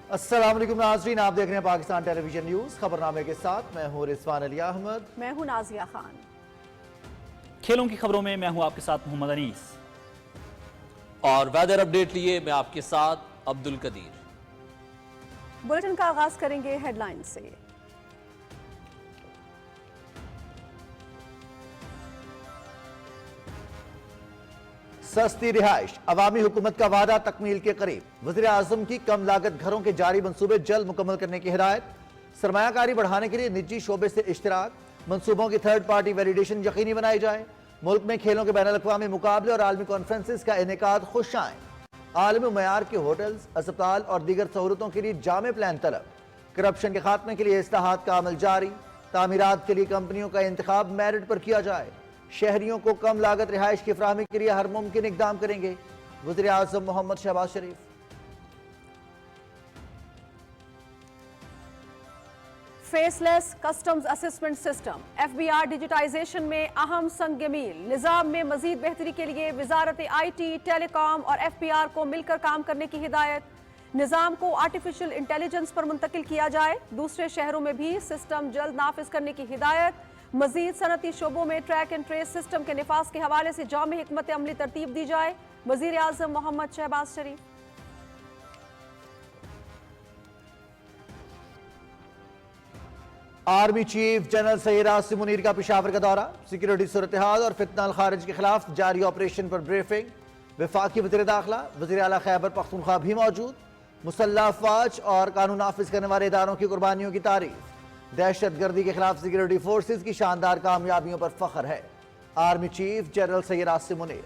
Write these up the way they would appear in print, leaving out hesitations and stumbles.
अस्सलाम वालेकुम नाज़रीन, आप देख रहे हैं पाकिस्तान टेलीविजन न्यूज़। खबरनामे के साथ मैं हूं रिजवान अली अहमद। मैं हूं नाजिया खान। खेलों की खबरों में मैं हूं आपके साथ मोहम्मद अनीस। और वेदर अपडेट लिए मैं आपके साथ अब्दुल कदीर। बुलेटिन का आगाज करेंगे हेडलाइन से। सस्ती रिहाइश, अवामी हुकूमत का वादा तकमील के करीब। वज़ीर आज़म की कम लागत घरों के जारी मंसूबे जल्द मुकम्मल करने की हिदायत। सरमायाकारी बढ़ाने के लिए निजी शोबे से इश्तराक, मंसूबों की थर्ड पार्टी वैलिडेशन यकीनी बनाई जाए। मुल्क में खेलों के बैनुल अक़वामी मुकाबले और आलमी कॉन्फ्रेंसिस का इनेकाद खुश आए। आलमी मयार के होटल्स, अस्पताल और दीगर सहूलतों के लिए जामे प्लान तलब। करप्शन के खात्मे के लिए इस्लाहात का अमल जारी। तामीरात के लिए कंपनियों का इंतखाब मेरिट पर किया जाए। शहरियों को कम लागत रिहाइश की फराहमी के लिए हर मुमकिन इक़दाम करेंगे वज़ीर आज़म Mohammad Shahbaz Sharif. Faceless customs assessment system FBR digitization में अहम संग मील। निज़ाम में मजीद बेहतरी के लिए वजारत IT, टेलीकॉम और FBR को मिलकर काम करने की हिदायत। निज़ाम को आर्टिफिशियल इंटेलिजेंस पर मुंतकिल किया जाए। दूसरे शहरों में भी सिस्टम जल्द नाफिज करने की हिदायत। मजीद सनती शोबों में ट्रैक एंड ट्रेस सिस्टम के निफाज के हवाले से जामे हिकमत अमली तरतीब दी जाए। वज़ीर आज़म Mohammad Shahbaz Sharif. Army chief general Syed Asim Munir का पेशावर का दौरा। सिक्योरिटी सूरत-ए-हाल और फितना खारिज के खिलाफ जारी ऑपरेशन पर ब्रीफिंग। वफाकी वज़ीर दाखिला, वज़ीर आला खैबर पख्तूनख्वा भी मौजूद। मुसल्लह अफवाज और कानून नाफिज करने वाले इदारों की कुर्बानियों की तारीफ। दहशत गर्दी के खिलाफ सिक्योरिटी फोर्सेज की शानदार कामयाबियों पर फख्र है। Army chief general Syed Asim Munir.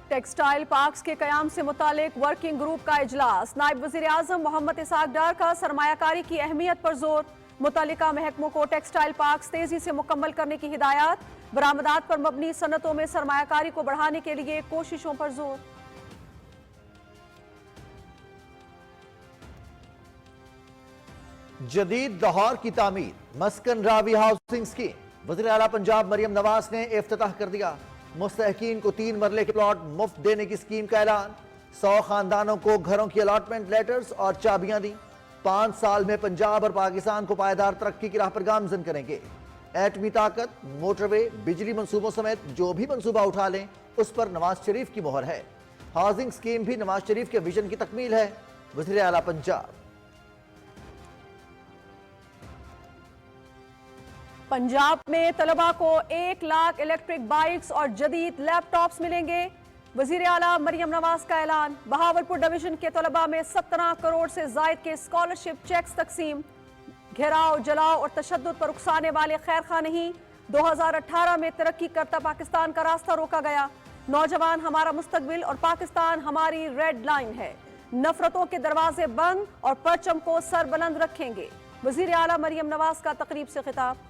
Textile parks के कयाम से मुतालिक वर्किंग ग्रुप का इजलास। नायब वज़ीर आज़म मोहम्मद इसाक डार का सरमायाकारी की अहमियत पर जोर। मुतल्लिका महकमों को टेक्सटाइल पार्क्स तेजी से मुकम्मल करने की हिदायत। बरामदात पर मबनी सनतों में सरमायाकारी को बढ़ाने के लिए कोशिशों पर जोर। जदीद लाहौर की तामीर, मस्कन रावी हाउसिंग स्कीम। वज़ीर आला पंजाब मरियम नवाज ने इफ्तिताह कर दिया। मुस्तहकीन को 3 मरले के प्लॉट मुफ्त देने की स्कीम का ऐलान। 100 खानदानों को घरों की अलॉटमेंट लेटर्स और चाबियां दी। 5 साल में पंजाब और पाकिस्तान को पायदार तरक्की की राह पर गामजन करेंगे। एटमी ताकत, मोटरवे, बिजली मंसूबों समेत जो भी मंसूबा उठा लें उस पर नवाज शरीफ की मोहर है। हाउसिंग स्कीम भी नवाज शरीफ के विजन की तकमील है। वज़ीर आला पंजाब। पंजाब में तलबा को 1 लाख इलेक्ट्रिक बाइक्स और जदीद लैपटॉप्स मिलेंगे। वज़ीर आला मरियम नवाज का ऐलान। बहावलपुर डिवीजन के तलबा में 17 करोड़ से जायद के स्कॉलरशिप चेक्स तकसीम। घेराव, जलाव और तशद्दुद पर उकसाने वाले खैर खा नहीं। 2018 में तरक्की करता पाकिस्तान का रास्ता रोका गया। नौजवान हमारा मुस्तकबिल और पाकिस्तान हमारी रेड लाइन है। नफरतों के दरवाजे बंद और परचम को सर बुलंद रखेंगे। वज़ीर आला मरियम नवाज का तकरीब से खिताब।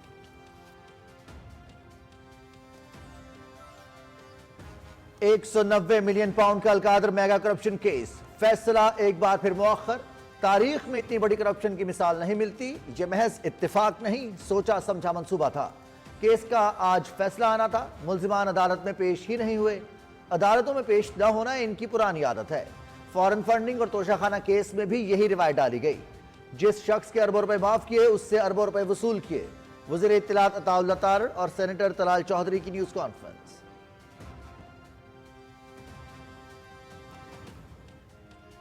190 मिलियन पाउंड का अलकादर मेगा करप्शन केस। फैसला एक बार फिर मुअख्खर। तारीख में इतनी बड़ी करप्शन की मिसाल नहीं मिलती। यह महज इत्तेफाक नहीं, सोचा समझा मंसूबा था। केस का आज फैसला आना था। मुल्जिमान अदालत में पेश ही नहीं हुए। अदालतों में पेश न होना इनकी पुरानी आदत है। फॉरेन फंडिंग और तोशाखाना केस में भी यही रिवायत डाली गई। जिस शख्स के अरबों रुपए माफ किए उससे अरबों रुपए वसूल किए। वज़ीर इत्तलात अताउल्लाह तारड़ और सेनेटर तलाल चौधरी की न्यूज कॉन्फ्रेंस।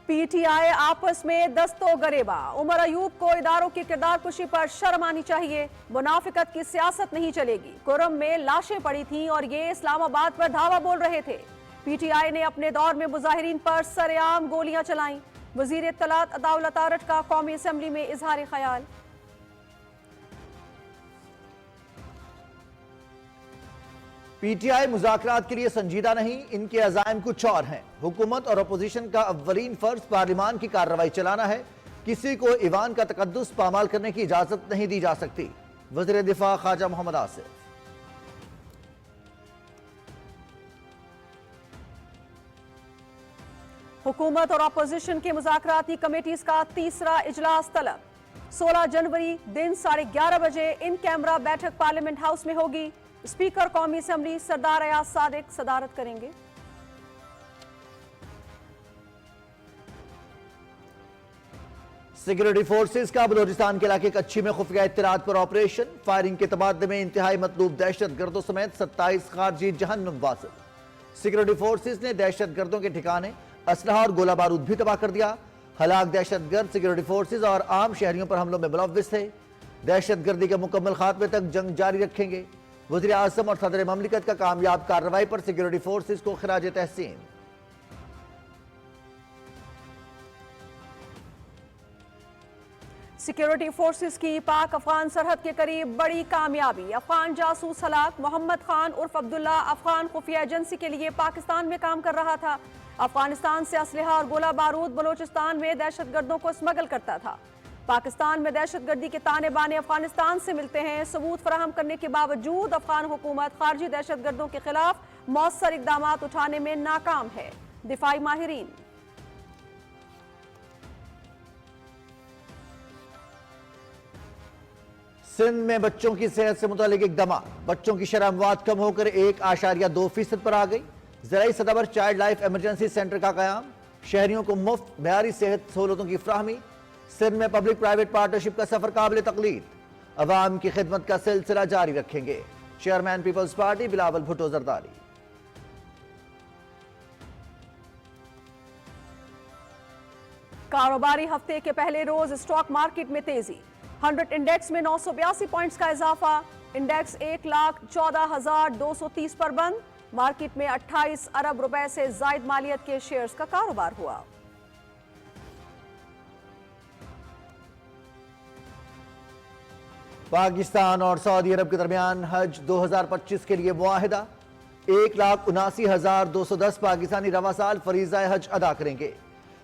PTI आपस में दस्तो गरेबा। उमर अयूब को इदारों की किरदार कुशी पर शर्म आनी चाहिए। मुनाफिकत की सियासत नहीं चलेगी। कुरम में लाशें पड़ी थीं और ये इस्लामाबाद पर धावा बोल रहे थे। PTI ने अपने दौर में मुजाहिरीन पर सरेआम गोलियां चलाईं। वज़ीर इत्तलात अताउल्लाह तारड़ का कौमी असम्बली में इजहार ख्याल। PTI मुज़ाकरात के लिए संजीदा नहीं, इनके अज़ाइम कुछ और हैं। हुकूमत और अपोजिशन का अव्वलीन फर्ज पार्लिमान की कार्रवाई चलाना है। किसी को ईवान का तकद्दुस पामाल करने की इजाजत नहीं दी जा सकती। वज़ीर दिफा ख्वाजा मोहम्मद आसिफ। हुकूमत और अपोजिशन के मुज़ाकराती कमेटीज का तीसरा इजलास तलब। 16 जनवरी दिन 11:30 बजे इन कैमरा बैठक पार्लियामेंट हाउस में होगी। स्पीकर कौमी असम्बली सरदार अयाज सादिक सदारत करेंगे। सिक्योरिटी फोर्सेस का बलूचिस्तान के इलाके कच्ची में खुफिया इत्तलात पर ऑपरेशन। फायरिंग के तबादले में इंतहाई मतलूब दहशत गर्दों समेत 27 खारजी जहन्नुम वासिल। सिक्योरिटी फोर्सेस ने दहशत गर्दों के ठिकाने, असलहा और गोला बारूद भी तबाह कर दिया। हलाक दहशत गर्द सिक्योरिटी फोर्सेस और आम शहरियों पर हमलों में मुलव्विस थे। दहशत गर्दी के मुकम्मल खात्मे तक जंग जारी रखेंगे। वज़ीर आज़म और सदर ममलिकत का कामयाब कार्रवाई पर सिक्योरिटी फोर्सेस को खिराज तहसीन। सिक्योरिटी फोर्सेस की पाक अफगान सरहद के करीब बड़ी कामयाबी। अफगान जासूस हलाक। मोहम्मद खान उर्फ अब्दुल्ला अफगान खुफिया एजेंसी के लिए पाकिस्तान में काम कर रहा था। अफगानिस्तान से असलहा और गोला बारूद बलूचिस्तान में दहशतगर्दों को स्मगल करता था। पाकिस्तान में दहशतगर्दी के ताने बाने अफगानिस्तान से मिलते हैं। सबूत फराहम करने के बावजूद अफगान हुकूमत खारजी दहशतगर्दों के खिलाफ मौसर इकदाम उठाने में नाकाम है। दिफाई माहिरीन। सिंध में बच्चों की सेहत से मुतालिक इकदाम। बच्चों की शरह अमवात कम होकर 1.2% पर आ गई। ज़राई सतह पर चाइल्ड लाइफ इमरजेंसी सेंटर का कयाम। शहरियों को मुफ्त मेयारी सेहत सहूलतों की फ्राहमी। सिंध में पब्लिक प्राइवेट पार्टनरशिप का सफर काबिल तकलीद। अवाम की खिदमत का सिलसिला जारी रखेंगे। Chairman People's Party Bilawal Bhutto Zardari. कारोबारी हफ्ते के पहले रोज स्टॉक मार्केट में तेजी। 100 इंडेक्स में 982 पॉइंट्स का इजाफा। इंडेक्स 1,14,230 पर बंद। मार्केट में 28 अरब रुपए से जायद मालियत के शेयर्स का कारोबार हुआ। पाकिस्तान और सऊदी अरब के दरमियान हज 2025 के लिए मुआहिदा। 1,79,210 पाकिस्तानी रवा साल फरीज़ा हज अदा करेंगे।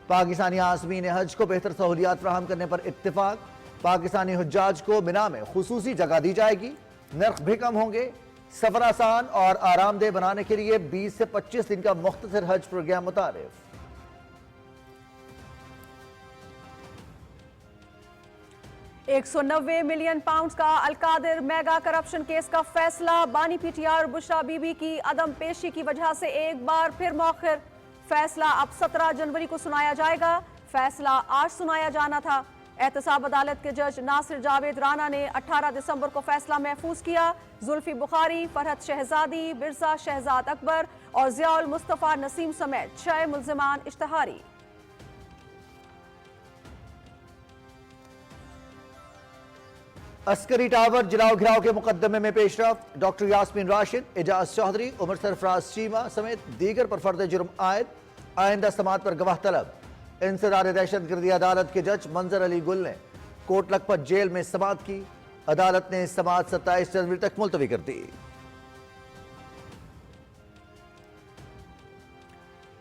पाकिस्तानी आज़मीन हज को बेहतर सहूलियात फराहम करने पर इत्तेफाक। पाकिस्तानी हुज्जाज को मिना में खुसूसी जगह दी जाएगी। नर्ख भी कम होंगे। सफर आसान और आरामदेह बनाने के लिए 20 से 25 दिन का मुख्तसर हज प्रोग्राम मुतारिफ। 190 मिलियन पाउंड का अलकादिर मेगा करप्शन केस का फैसला। बानी पीटीआर बुशरा बीबी की अदम पेशी की वजह से एक बार फिर मौखिर। फैसला अब 17 जनवरी को सुनाया जाएगा। फैसला आज सुनाया जाना था। एहतसाब अदालत के जज नासिर जावेद राना ने 18 दिसंबर को फैसला महफूज किया। जुल्फी बुखारी, फरहत शहजादी, बिरसा शहजाद अकबर और जियाउल मुस्तफा नसीम समेत 6 मुल्जिमान इश्तहारी। अस्करी टावर जलाओ घिराव के मुकदमे में पेशरफ। डॉक्टर यास्मीन राशिद, एजाज चौधरी, उमर सरफराज चीमा समेत दीगर पर फर्द जुर्म आयद। आइंदा समात पर गवाह तलब। इंसदार दहशतगर्दी अदालत के जज मंजर अली गुल ने कोट लखपत जेल में समात की। अदालत ने समात 27 जनवरी तक मुलतवी कर दी।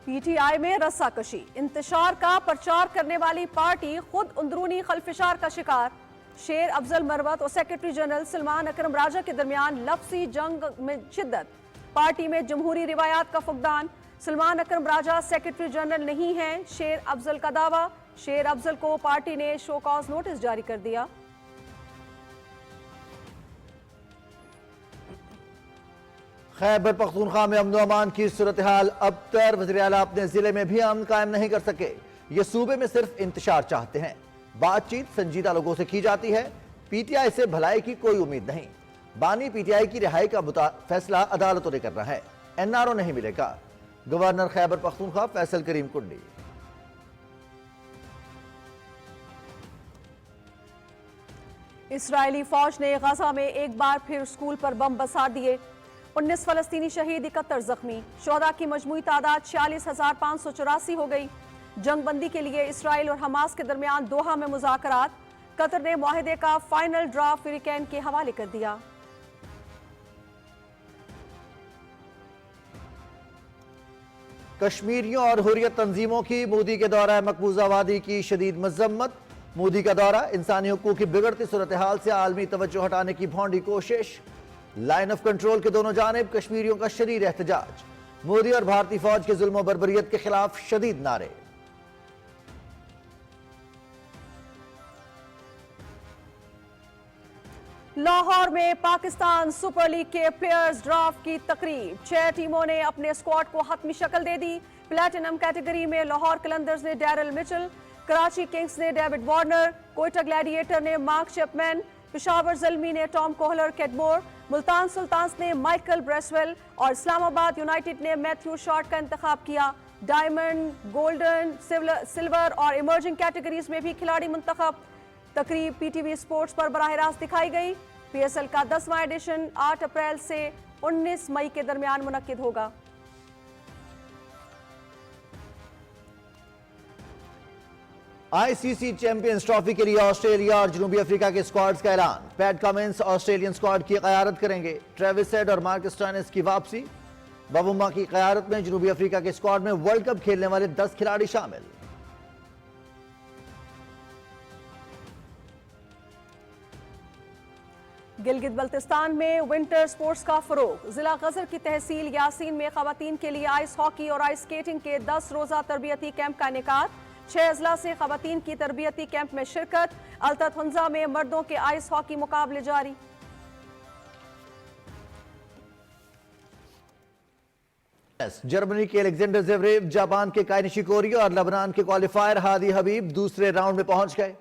पीटीआई में रस्साकशी। इंतशार का प्रचार करने वाली पार्टी खुद अंदरूनी खलफिशार का शिकार। शेर अफजल मरवत और सेक्रेटरी जनरल सलमान अकरम राजा के दरमियान लफ्जी जंग में शिद्दत। पार्टी में जमहूरी रिवायात का फुकदान। सलमान अकरम राजा सेक्रेटरी जनरल नहीं हैं, शेर अफजल का दावा। शेर अफजल को पार्टी ने शो कॉज नोटिस जारी कर दिया। खैबर पख्तूनख्वा में अमन अमान की सूरत हाल अबतर। वज़ीर आला अपने जिले में भी अमन कायम नहीं कर सके। ये सूबे में सिर्फ इंतशार चाहते हैं। बातचीत संजीदा लोगों से की जाती है। पीटीआई से भलाई की कोई उम्मीद नहीं। बानी पीटीआई की रिहाई का फैसला अदालतों ने करना है, एनआरओ नहीं मिलेगा। गवर्नर खैबर पख्तूनख्वा फैसल करीम कुंडी। इस्राएली फौज ने गजा में एक बार फिर स्कूल पर बम बसार दिए। 19 फलस्तीनी शहीद, 71 जख्मी। शोहदा की मजमूई तादाद 46,584 हो गई। जंग बंदी के लिए इसराइल और हमास के दरमियान दोहा में मुज़ाकरात। कतर ने मुआहदे का फाइनल ड्राफ्ट वीकेंड के हवाले कर दिया। कश्मीरियों और हुर्रियत तंजीमों की मोदी के दौरा मकबूजा वादी की शदीद मजम्मत। मोदी का दौरा इंसानी हुकूक की बिगड़ती सूरत हाल से आलमी तवज्जो हटाने की भौंडी कोशिश। लाइन ऑफ कंट्रोल के दोनों जानिब कश्मीरियों का शदीद एहतजाज। मोदी और भारतीय फौज के जुल्म और बर्बरियत के खिलाफ शदीद नारे। लाहौर में पाकिस्तान सुपर लीग के प्लेयर्स ड्राफ्ट की तकरीब। 6 टीमों ने अपने स्क्वाड को हतमी शक्ल दे दी। प्लेटिनम कैटेगरी में लाहौर कलंदर्स ने डैरल मिचल, कराची किंग्स ने डेविड वार्नर, कोयटा ग्लैडिएटर ने मार्क चैपमैन, पेशावर ज़ल्मी ने टॉम कोहलर कैटमोर, मुल्तान सुल्तान्स ने माइकल ब्रेसवेल और इस्लामाबाद यूनाइटेड ने मैथ्यू शॉर्ट का इंतखाब किया। डायमंड, गोल्डन, सिल्वर और इमर्जिंग कैटेगरीज में भी खिलाड़ी मुंतखब। तकरीब पीटीवी स्पोर्ट्स पर बराह रास्त दिखाई गई। पीएसएल का 10वां एडिशन 8 अप्रैल से 19 मई के दरमियान मुनक्किद होगा। आईसीसी चैंपियंस ट्रॉफी के लिए ऑस्ट्रेलिया और जनूबी अफ्रीका के स्क्वाड्स का ऐलान। पैट कमिंस ऑस्ट्रेलियन स्क्वाड की क़यादत करेंगे। ट्रेविस हेड और मार्कस स्टोइनिस की वापसी। बबुम्मा की क़यादत में जनूबी अफ्रीका के स्क्वाड में वर्ल्ड कप खेलने वाले 10 खिलाड़ी शामिल। गिलगित बल्तिस्तान में विंटर स्पोर्ट्स का फरोग। जिला गजर की तहसील यासीन में खवातीन के लिए आइस हॉकी और आइस स्केटिंग के 10 रोजा तरबियती कैंप का इनेकाद। 6 अजला से खवातीन की तरबियती कैंप में शिरकत। अल्तत हुंजा में मर्दों के आइस हॉकी मुकाबले जारी। जर्मनी के अलेक्जेंडर ज़वेरेव, जापान के काई निशिकोरी और लेबनान के क्वालिफायर हादी हबीब दूसरे राउंड में पहुंच गए।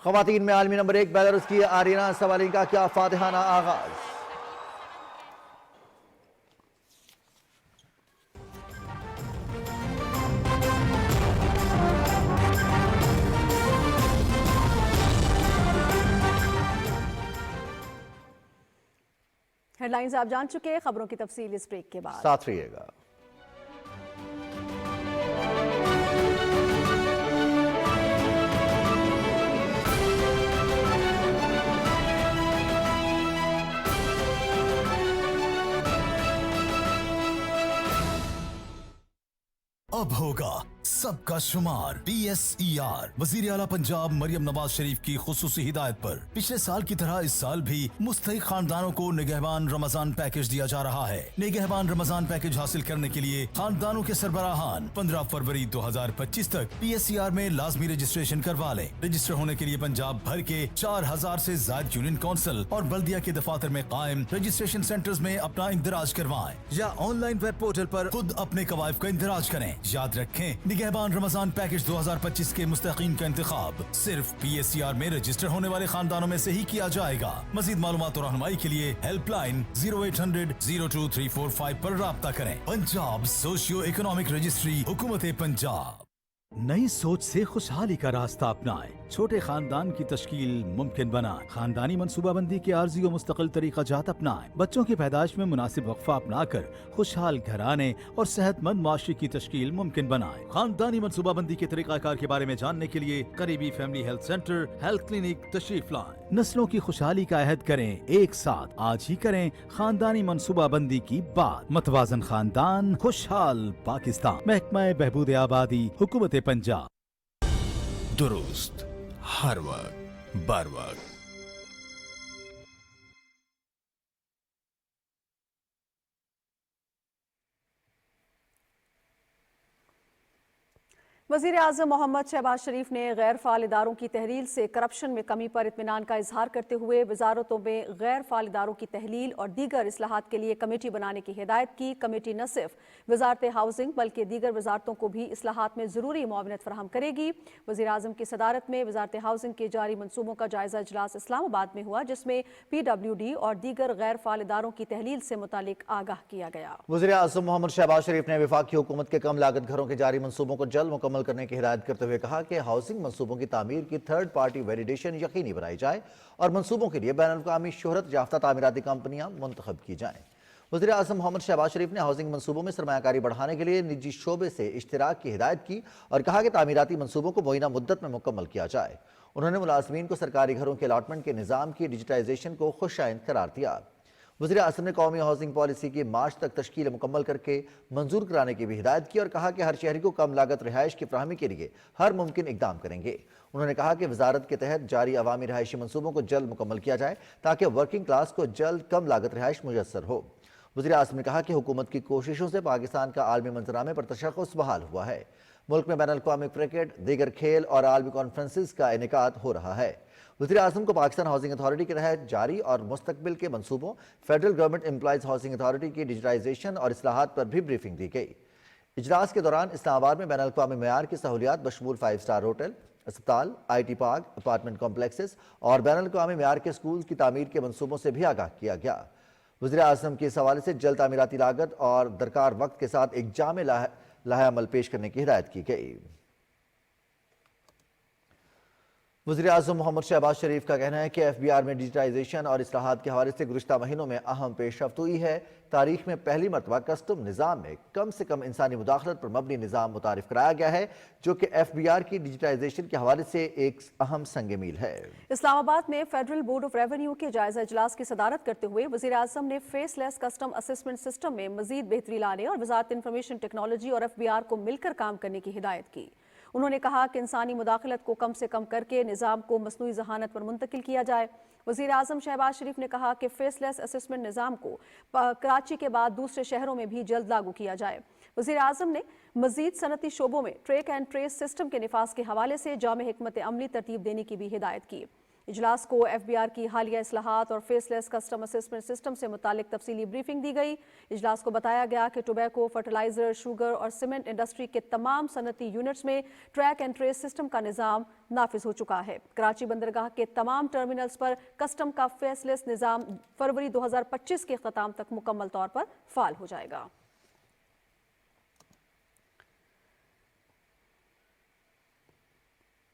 खवातीन में आलमी नंबर 1 बेलारूस की आरिना सवालिंका का फातिहाना आगाज। हेडलाइंस आप जान चुके हैं, खबरों की तफसील इस ब्रेक के बाद। साथ रहिएगा। अब होगा सबका शुमार। PSER वजीर आला पंजाब मरियम नवाज शरीफ की खुसूसी हिदायत पर पिछले साल की तरह इस साल भी मुस्तहिक खानदानों को निगहबान रमजान पैकेज दिया जा रहा है। निगहबान रमजान पैकेज हासिल करने के लिए खानदानों के सरबराहान 15 फरवरी 2025 तक PSER में लाजमी रजिस्ट्रेशन करवा लें। रजिस्टर होने के लिए पंजाब भर के 4000 से ज्यादा यूनियन काउंसिल और बल्दिया के दफातर में कायम रजिस्ट्रेशन सेंटर्स में अपना इंदराज करवाएं या ऑनलाइन वेब पोर्टल पर खुद अपने कवायद का इंदराज करें। याद रखें, निगहबान रमजान पैकेज 2025 के मुस्तहिकीन का इंतखाब सिर्फ PSER में रजिस्टर होने वाले खानदानों में से ही किया जाएगा। मजीद मालूमात और रहनुमाई के लिए हेल्पलाइन 0800 02345 पर राब्ता करें। पंजाब सोशियो इकोनॉमिक रजिस्ट्री, हुकूमत पंजाब। नई सोच से खुशहाली का रास्ता अपनाएं। छोटे खानदान की तश्कील मुमकिन बनाएं। खानदानी मनसूबाबंदी के आर्जी और मुस्तकिल तरीका जात अपनाएं। बच्चों की पैदाइश में मुनासिब वक्फा अपनाकर खुशहाल घराने और सेहतमंद माशरे की तश्कील मुमकिन बनाएं। खानदानी मनसूबाबंदी के तरीकाकार के बारे में जानने के लिए करीबी family health centre, health clinic तशरीफ लाएं। नस्लों की खुशहाली का अहद करें एक साथ। आज ही करें खानदानी मनसूबाबंदी की बात। मतवाजन खानदान, खुशहाल पाकिस्तान। महकमा बहबूद आबादी, हुकूमत पंजाब। दुरुस्त हर वक्त बर वक्त। वज़ीर आज़म मोहम्मद शहबाज शरीफ ने गैर फ़ाल इदारों की तहलील से करप्शन में कमी पर इत्मीनान का इजहार करते हुए वजारतों में गैर फ़ाल इदारों की तहलील और दीगर इस्लाहात के लिए कमेटी बनाने की हिदायत की। कमेटी न सिर्फ वजारत हाउसिंग बल्कि दीगर वजारतों को भी इस्लाहात में ज़रूरी मुआवनत फराहम करेगी। वज़ीर आज़म की सदारत में वजारत हाउसिंग के जारी मनसूबों का जायज़ा इजलास इस्लामाबाद में हुआ, जिसमें PWD और दीगर गैर फ़ाल इदारों की तहलील से मुतालिक आगाह किया गया। वज़ीर आज़म मोहम्मद शहबाज शरीफ ने वफाकी हुकूमत के कम लागत घरों के जारी मनसूबों को जल्द मुकम्मल करने की हिदायत करते हुए कहा कि हाउसिंग मनसूबों की तामीर की थर्ड पार्टी वैलिडेशन यकीनी बनाई जाए और मनसूबों के लिए बैनुल-अक़वामी शोहरत याफ्ता तामीराती कंपनियां मुंतखब की जाएं। वज़ीर आज़म मोहम्मद शहबाज शरीफ ने हाउसिंग मनसूबों में सरमायाकारी बढ़ाने के लिए निजी शोबे से इश्तिराक की हिदायत की और कहा कि तामीराती मनसूबों को मुअय्यना मुद्दत में मुकम्मल किया जाए। उन्होंने मुलाज़मीन को सरकारी घरों के अलॉटमेंट के निज़ाम की डिजिटाइजेशन को खुशाइंद करार दिया। वज़ीर आज़म ने कौमी हाउसिंग पॉलिसी की मार्च तक तश्कील मुकम्मल करके मंजूर कराने की भी हिदायत की और कहा कि हर शहरी को कम लागत रिहाइश की फराहमी के लिए हर मुमकिन इकदाम करेंगे। उन्होंने कहा कि वजारत के तहत जारी अवामी रिहायशी मनसूबों को जल्द मुकम्मल किया जाए ताकि वर्किंग क्लास को जल्द कम लागत रिहाइश मुयस्सर हो। वज़ीर आज़म ने कहा कि हुकूमत की कोशिशों से पाकिस्तान का आलमी मंजरामे पर तशख़्ख़ुस बहाल हुआ है। मुल्क में बैनुल-अक़वामी क्रिकेट, दीगर खेल और आलमी कॉन्फ्रेंसिस का इनेकाद हो रहा है। वज़ीर आज़म को पाकिस्तान हाउसिंग अथॉरिटी के तहत जारी और मुस्तकबिल के मनसूबों, federal government employees housing authority की डिजिटाइजेशन और इस्लाहात पर भी ब्रीफिंग दी गई। اجلاس کے دوران اسلام آباد میں بین الاقوامی معیار کی سہولیات بشمول 5 اسٹار ہوٹل، اسپتال، IT پارک، اپارٹمنٹ کمپلیکسز اور بین الاقوامی معیار کے اسکول کی تعمیر کے منصوبوں سے بھی آگاہ کیا گیا۔ وزیر اعظم کے اس حوالے سے جلد تعمیراتی لاگت اور درکار وقت کے ساتھ ایک جامع لائحہ عمل پیش کرنے کی ہدایت کی گئی۔ وزیر اعظم محمد شہباز شریف کا کہنا ہے کہ FBR میں ڈیجیٹائزیشن اور اصلاحات کے حوالے سے گزشتہ مہینوں میں اہم پیش رفت ہوئی ہے۔ تاریخ میں پہلی مرتبہ کسٹم نظام میں کم سے کم انسانی مداخلت پر مبنی نظام متعارف کرایا گیا ہے، جو کہ FBR کی ڈیجیٹائزیشن کے حوالے سے ایک اہم سنگ میل ہے۔ اسلام آباد میں فیڈرل بورڈ آف ریونیو کے جائزہ اجلاس کی صدارت کرتے ہوئے وزیر اعظم نے فیس لیس کسٹم اسسمنٹ سسٹم میں مزید بہتری لانے اور وزارت انفارمیشن ٹیکنالوجی اور FBR کو مل کر کام کرنے کی ہدایت کی۔ انہوں نے کہا کہ انسانی مداخلت کو کم سے کم کر کے نظام کو مصنوعی ذہانت پر منتقل کیا جائے۔ وزیر اعظم شہباز شریف نے کہا کہ فیس لیس اسسمنٹ نظام کو کراچی کے بعد دوسرے شہروں میں بھی جلد لاگو کیا جائے۔ وزیر اعظم نے مزید صنعتی شعبوں میں ٹریک اینڈ ٹریس سسٹم کے نفاذ کے حوالے سے جامع حکمت عملی ترتیب دینے کی بھی ہدایت کی۔ اجلاس کو FBR کی حالیہ اصلاحات اور فیس لیس کسٹم اسسمنٹ سسٹم سے متعلق تفصیلی بریفنگ دی گئی۔ اجلاس کو بتایا گیا کہ ٹوبیکو، فرٹیلائزر، شوگر اور سیمنٹ انڈسٹری کے تمام صنعتی یونٹس میں ٹریک اینڈ ٹریس سسٹم کا نظام نافذ ہو چکا ہے۔ کراچی بندرگاہ کے تمام ٹرمینلز پر کسٹم کا فیس لیس نظام فروری 2025 کے اختتام تک مکمل طور پر فعال ہو جائے گا۔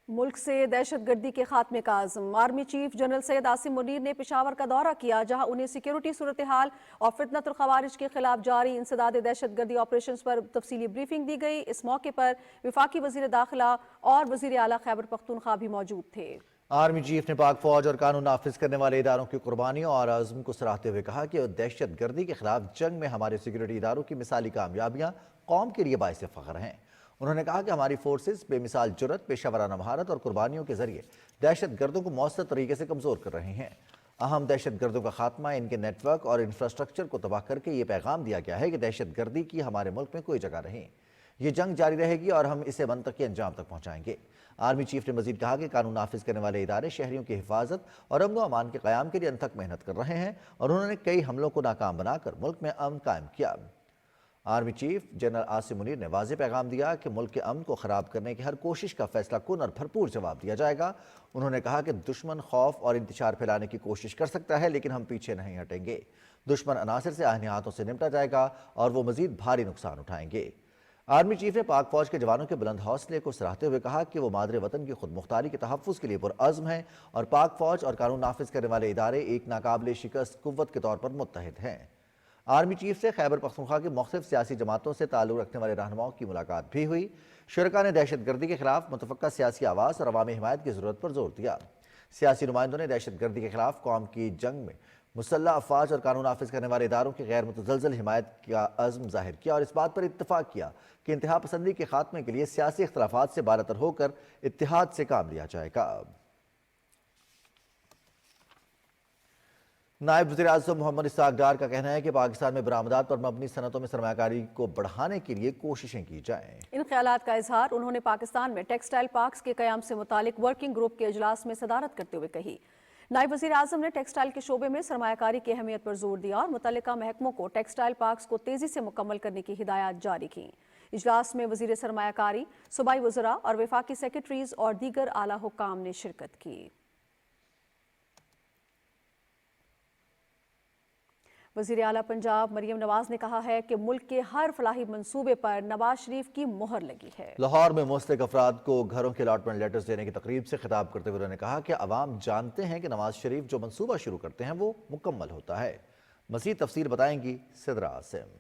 ملک سے دہشت گردی کے خاتمے کا عزم۔ Army chief general Syed Asim Munir نے پشاور کا دورہ کیا، جہاں انہیں سیکیورٹی صورتحال اور فتنۃ الخوارج کے خلاف جاری انسداد دہشت گردی آپریشنز پر تفصیلی بریفنگ دی گئی۔ اس موقع پر وفاقی وزیر داخلہ اور وزیر اعلیٰ خیبر پختونخوا بھی موجود تھے۔ آرمی چیف نے پاک فوج اور قانون نافذ کرنے والے اداروں کی قربانیوں اور عزم کو سراہتے ہوئے کہا کہ دہشت گردی کے خلاف جنگ میں ہمارے سیکیورٹی اداروں کی مثالی کامیابیاں قوم کے لیے باعث فخر ہیں۔ انہوں نے کہا کہ ہماری فورسز بے مثال جرت، پیشہ ورانہ مہارت اور قربانیوں کے ذریعے دہشت گردوں کو مؤثر طریقے سے کمزور کر رہے ہیں۔ اہم دہشت گردوں کا خاتمہ، ان کے نیٹ ورک اور انفراسٹرکچر کو تباہ کر کے یہ پیغام دیا گیا ہے کہ دہشت گردی کی ہمارے ملک میں کوئی جگہ نہیں۔ یہ جنگ جاری رہے گی اور ہم اسے منطقی انجام تک پہنچائیں گے۔ آرمی چیف نے مزید کہا کہ قانون نافذ کرنے والے ادارے شہریوں کی حفاظت اور امن و امان کے قیام کے لیے انتھک محنت کر رہے ہیں اور انہوں نے کئی حملوں کو ناکام بنا کر ملک میں امن قائم کیا۔ Army chief general Asim Munir نے واضح پیغام دیا کہ ملک کے امن کو خراب کرنے کی ہر کوشش کا فیصلہ کن اور بھرپور جواب دیا جائے گا۔ انہوں نے کہا کہ دشمن خوف اور انتشار پھیلانے کی کوشش کر سکتا ہے، لیکن ہم پیچھے نہیں ہٹیں گے۔ دشمن عناصر سے آہنی ہاتھوں سے نمٹا جائے گا اور وہ مزید بھاری نقصان اٹھائیں گے۔ آرمی چیف نے پاک فوج کے جوانوں کے بلند حوصلے کو سراہتے ہوئے کہا کہ وہ مادر وطن کی خود مختاری کے تحفظ کے لیے پرعزم ہیں اور پاک فوج اور قانون نافذ کرنے والے ادارے ایک ناقابل شکست قوت کے طور پر متحد ہیں۔ آرمی چیف سے خیبر پختونخوا کی مختلف سیاسی جماعتوں سے تعلق رکھنے والے رہنماؤں کی ملاقات بھی ہوئی۔ شرکاء نے دہشت گردی کے خلاف متفقہ سیاسی آواز اور عوامی حمایت کی ضرورت پر زور دیا۔ سیاسی نمائندوں نے دہشت گردی کے خلاف قوم کی جنگ میں مسلح افواج اور قانون نافذ کرنے والے اداروں کی غیر متزلزل حمایت کا عزم ظاہر کیا اور اس بات پر اتفاق کیا کہ انتہا پسندی کے خاتمے کے لیے سیاسی اختلافات سے بالاتر ہو کر اتحاد سے کام لیا جائے گا۔ نائب وزیر اعظم محمد اسحاق ڈار کا کہنا ہے کہ پاکستان میں برآمدات پر مبنی صنعتوں میں سرمایہ کاری کو بڑھانے کے لیے کوششیں کی جائیں۔ ان خیالات کا اظہار انہوں نے پاکستان میں ٹیکسٹائل پارکس کے قیام سے متعلق ورکنگ گروپ کے اجلاس میں صدارت کرتے ہوئے کہی۔ نائب وزیر اعظم نے ٹیکسٹائل کے شعبے میں سرمایہ کاری کی اہمیت پر زور دیا اور متعلقہ محکموں کو ٹیکسٹائل پارکس کو تیزی سے مکمل کرنے کی ہدایات جاری کیں۔ اجلاس میں وزیر سرمایہ کاری، صوبائی وزراء اور وفاقی سیکرٹریز اور دیگر اعلیٰ حکام نے شرکت کی۔ وزیر اعلیٰ پنجاب مریم نواز نے کہا ہے کہ ملک کے ہر فلاحی منصوبے پر نواز شریف کی مہر لگی ہے۔ لاہور میں مستحق افراد کو گھروں کے الاٹمنٹ لیٹرز دینے کی تقریب سے خطاب کرتے ہوئے انہوں نے کہا کہ عوام جانتے ہیں کہ نواز شریف جو منصوبہ شروع کرتے ہیں وہ مکمل ہوتا ہے۔ مزید تفصیل بتائیں گی صدرہ عاصم۔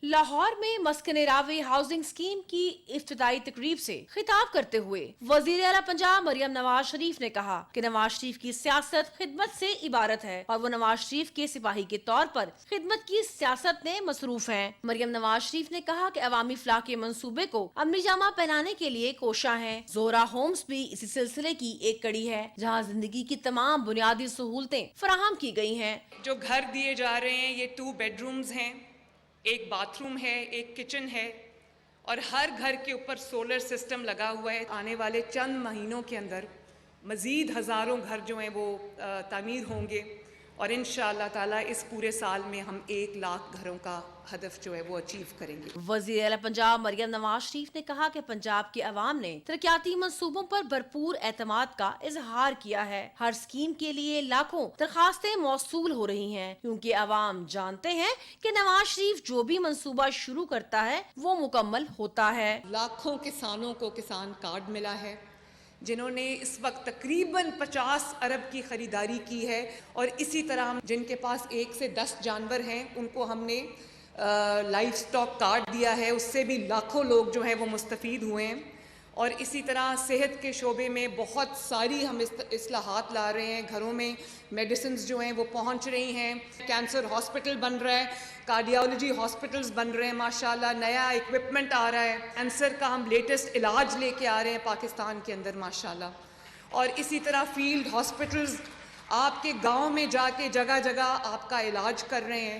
لاہور میں مسکن راوی ہاؤسنگ اسکیم کی افتتاحی تقریب سے خطاب کرتے ہوئے وزیر اعلیٰ پنجاب مریم نواز شریف نے کہا کہ نواز شریف کی سیاست خدمت سے عبارت ہے اور وہ نواز شریف کے سپاہی کے طور پر خدمت کی سیاست میں مصروف ہیں۔ مریم نواز شریف نے کہا کہ عوامی فلاح کے منصوبے کو عملی جامہ پہنانے کے لیے کوشاں ہیں۔ زہرا ہومز بھی اسی سلسلے کی ایک کڑی ہے، جہاں زندگی کی تمام بنیادی سہولتیں فراہم کی گئی ہیں۔ جو گھر دیے جا رہے ہیں یہ 2 بیڈ رومز ہیں، ایک باتھ روم ہے، ایک کچن ہے اور ہر گھر کے اوپر سولر سسٹم لگا ہوا ہے۔ آنے والے چند مہینوں کے اندر مزید ہزاروں گھر جو ہیں وہ تعمیر ہوں گے اور انشاءاللہ تعالیٰ اس پورے سال میں ہم 1 لاکھ گھروں کا ہدف جو ہے وہ اچیو کریں گے۔ وزیر اعلیٰ پنجاب مریم نواز شریف نے کہا کہ پنجاب کے عوام نے ترقیاتی منصوبوں پر بھرپور اعتماد کا اظہار کیا ہے۔ ہر اسکیم کے لیے لاکھوں درخواستیں موصول ہو رہی ہیں کیونکہ عوام جانتے ہیں کہ نواز شریف جو بھی منصوبہ شروع کرتا ہے وہ مکمل ہوتا ہے۔ لاکھوں کسانوں کو کسان کارڈ ملا ہے، جنہوں نے اس وقت تقریباً 50 ارب کی خریداری کی ہے، اور اسی طرح جن کے پاس 1 سے 10 جانور ہیں ان کو ہم نے لائف سٹاک کارڈ دیا ہے، اس سے بھی لاکھوں لوگ جو ہیں وہ مستفید ہوئے ہیں۔ اور اسی طرح صحت کے شعبے میں بہت ساری ہم اصلاحات لا رہے ہیں، گھروں میں میڈیسنز جو ہیں وہ پہنچ رہی ہیں، کینسر ہاسپٹل بن رہا ہے، کارڈیالوجی ہاسپٹلز بن رہے ہیں، ماشاءاللہ نیا ایکوپمنٹ آ رہا ہے، کینسر کا ہم لیٹسٹ علاج لے کے آ رہے ہیں پاکستان کے اندر ماشاءاللہ۔ اور اسی طرح فیلڈ ہاسپٹلز آپ کے گاؤں میں جا کے جگہ جگہ آپ کا علاج کر رہے ہیں،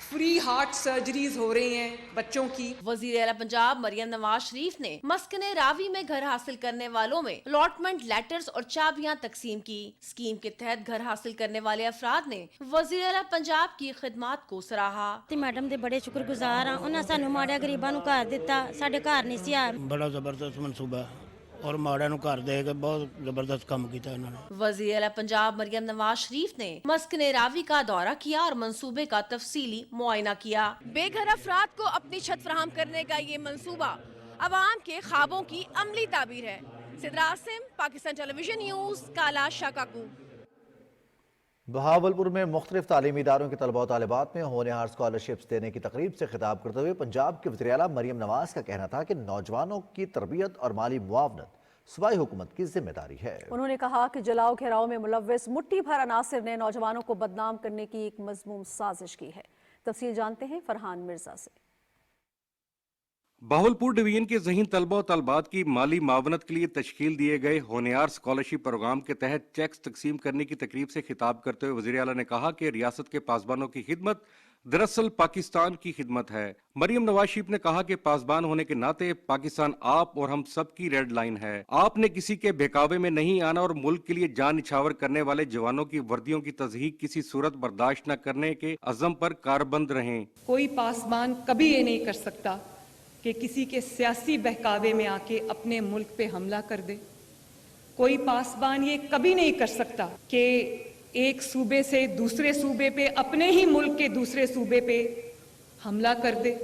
فری ہارٹ سرجریز ہو رہی ہیں بچوں کی۔ وزیر اعلیٰ پنجاب مریم نواز شریف نے مسکن راوی میں گھر حاصل کرنے والوں میں الاٹمنٹ لیٹرز اور چابیاں تقسیم کی۔ اسکیم کے تحت گھر حاصل کرنے والے افراد نے وزیر اعلیٰ پنجاب کی خدمات کو سراہا۔ میڈم دے بڑے شکر گزار ہاں، انہاں سانو ماڑے غریباں نوں گھر دتا، ساڈے گھر نہیں سی آ۔ بڑا زبردست منصوبہ اور ماڑے نوں گھر دے کے بہت زبردست کام کیتا انہوں نے۔ وزیر اعلیٰ پنجاب مریم نواز شریف نے مسکن راوی کا دورہ کیا اور منصوبے کا تفصیلی معائنہ کیا۔ بے گھر افراد کو اپنی چھت فراہم کرنے کا یہ منصوبہ عوام کے خوابوں کی عملی تعبیر ہے۔ Sadra Asim, Pakistan television news, کالا شاکاکو۔ بہاولپور میں مختلف تعلیمی اداروں کے طلباء و طالبات میں ہونہار اسکالرشپس دینے کی تقریب سے خطاب کرتے ہوئے پنجاب کے وزیر اعلیٰ مریم نواز کا کہنا تھا کہ نوجوانوں کی تربیت اور مالی معاونت صوبائی حکومت کی ذمہ داری ہے۔ انہوں نے کہا کہ جلاؤ گھیراؤ میں ملوث مٹھی بھر عناصر نے نوجوانوں کو بدنام کرنے کی ایک مذموم سازش کی ہے۔ تفصیل جانتے ہیں فرحان مرزا سے۔ بہاولپور ڈویژن کے ذہین طلبہ و طالبات کی مالی معاونت کے لیے تشکیل دیے گئے ہونہار اسکالرشپ پروگرام کے تحت چیکس تقسیم کرنے کی تقریب سے خطاب کرتے ہوئے وزیر اعلیٰ نے کہا کہ ریاست کے پاسبانوں کی خدمت دراصل پاکستان کی خدمت ہے۔ مریم نواز شریف نے کہا کہ پاسبان ہونے کے ناطے پاکستان آپ اور ہم سب کی ریڈ لائن ہے۔ آپ نے کسی کے بہکاوے میں نہیں آنا اور ملک کے لیے جان نچھاور کرنے والے جوانوں کی وردیوں کی تضحیک کسی صورت برداشت نہ کرنے کے عزم پر کاربند رہیں۔ کوئی پاسبان کبھی یہ نہیں کر سکتا کہ کسی کے سیاسی بہکاوے میں آ کے اپنے ملک پہ حملہ کر دے۔ کوئی پاسبان یہ کبھی نہیں کر سکتا کہ ایک صوبے سے دوسرے صوبے پہ، اپنے ہی ملک کے دوسرے صوبے پہ حملہ کر دے۔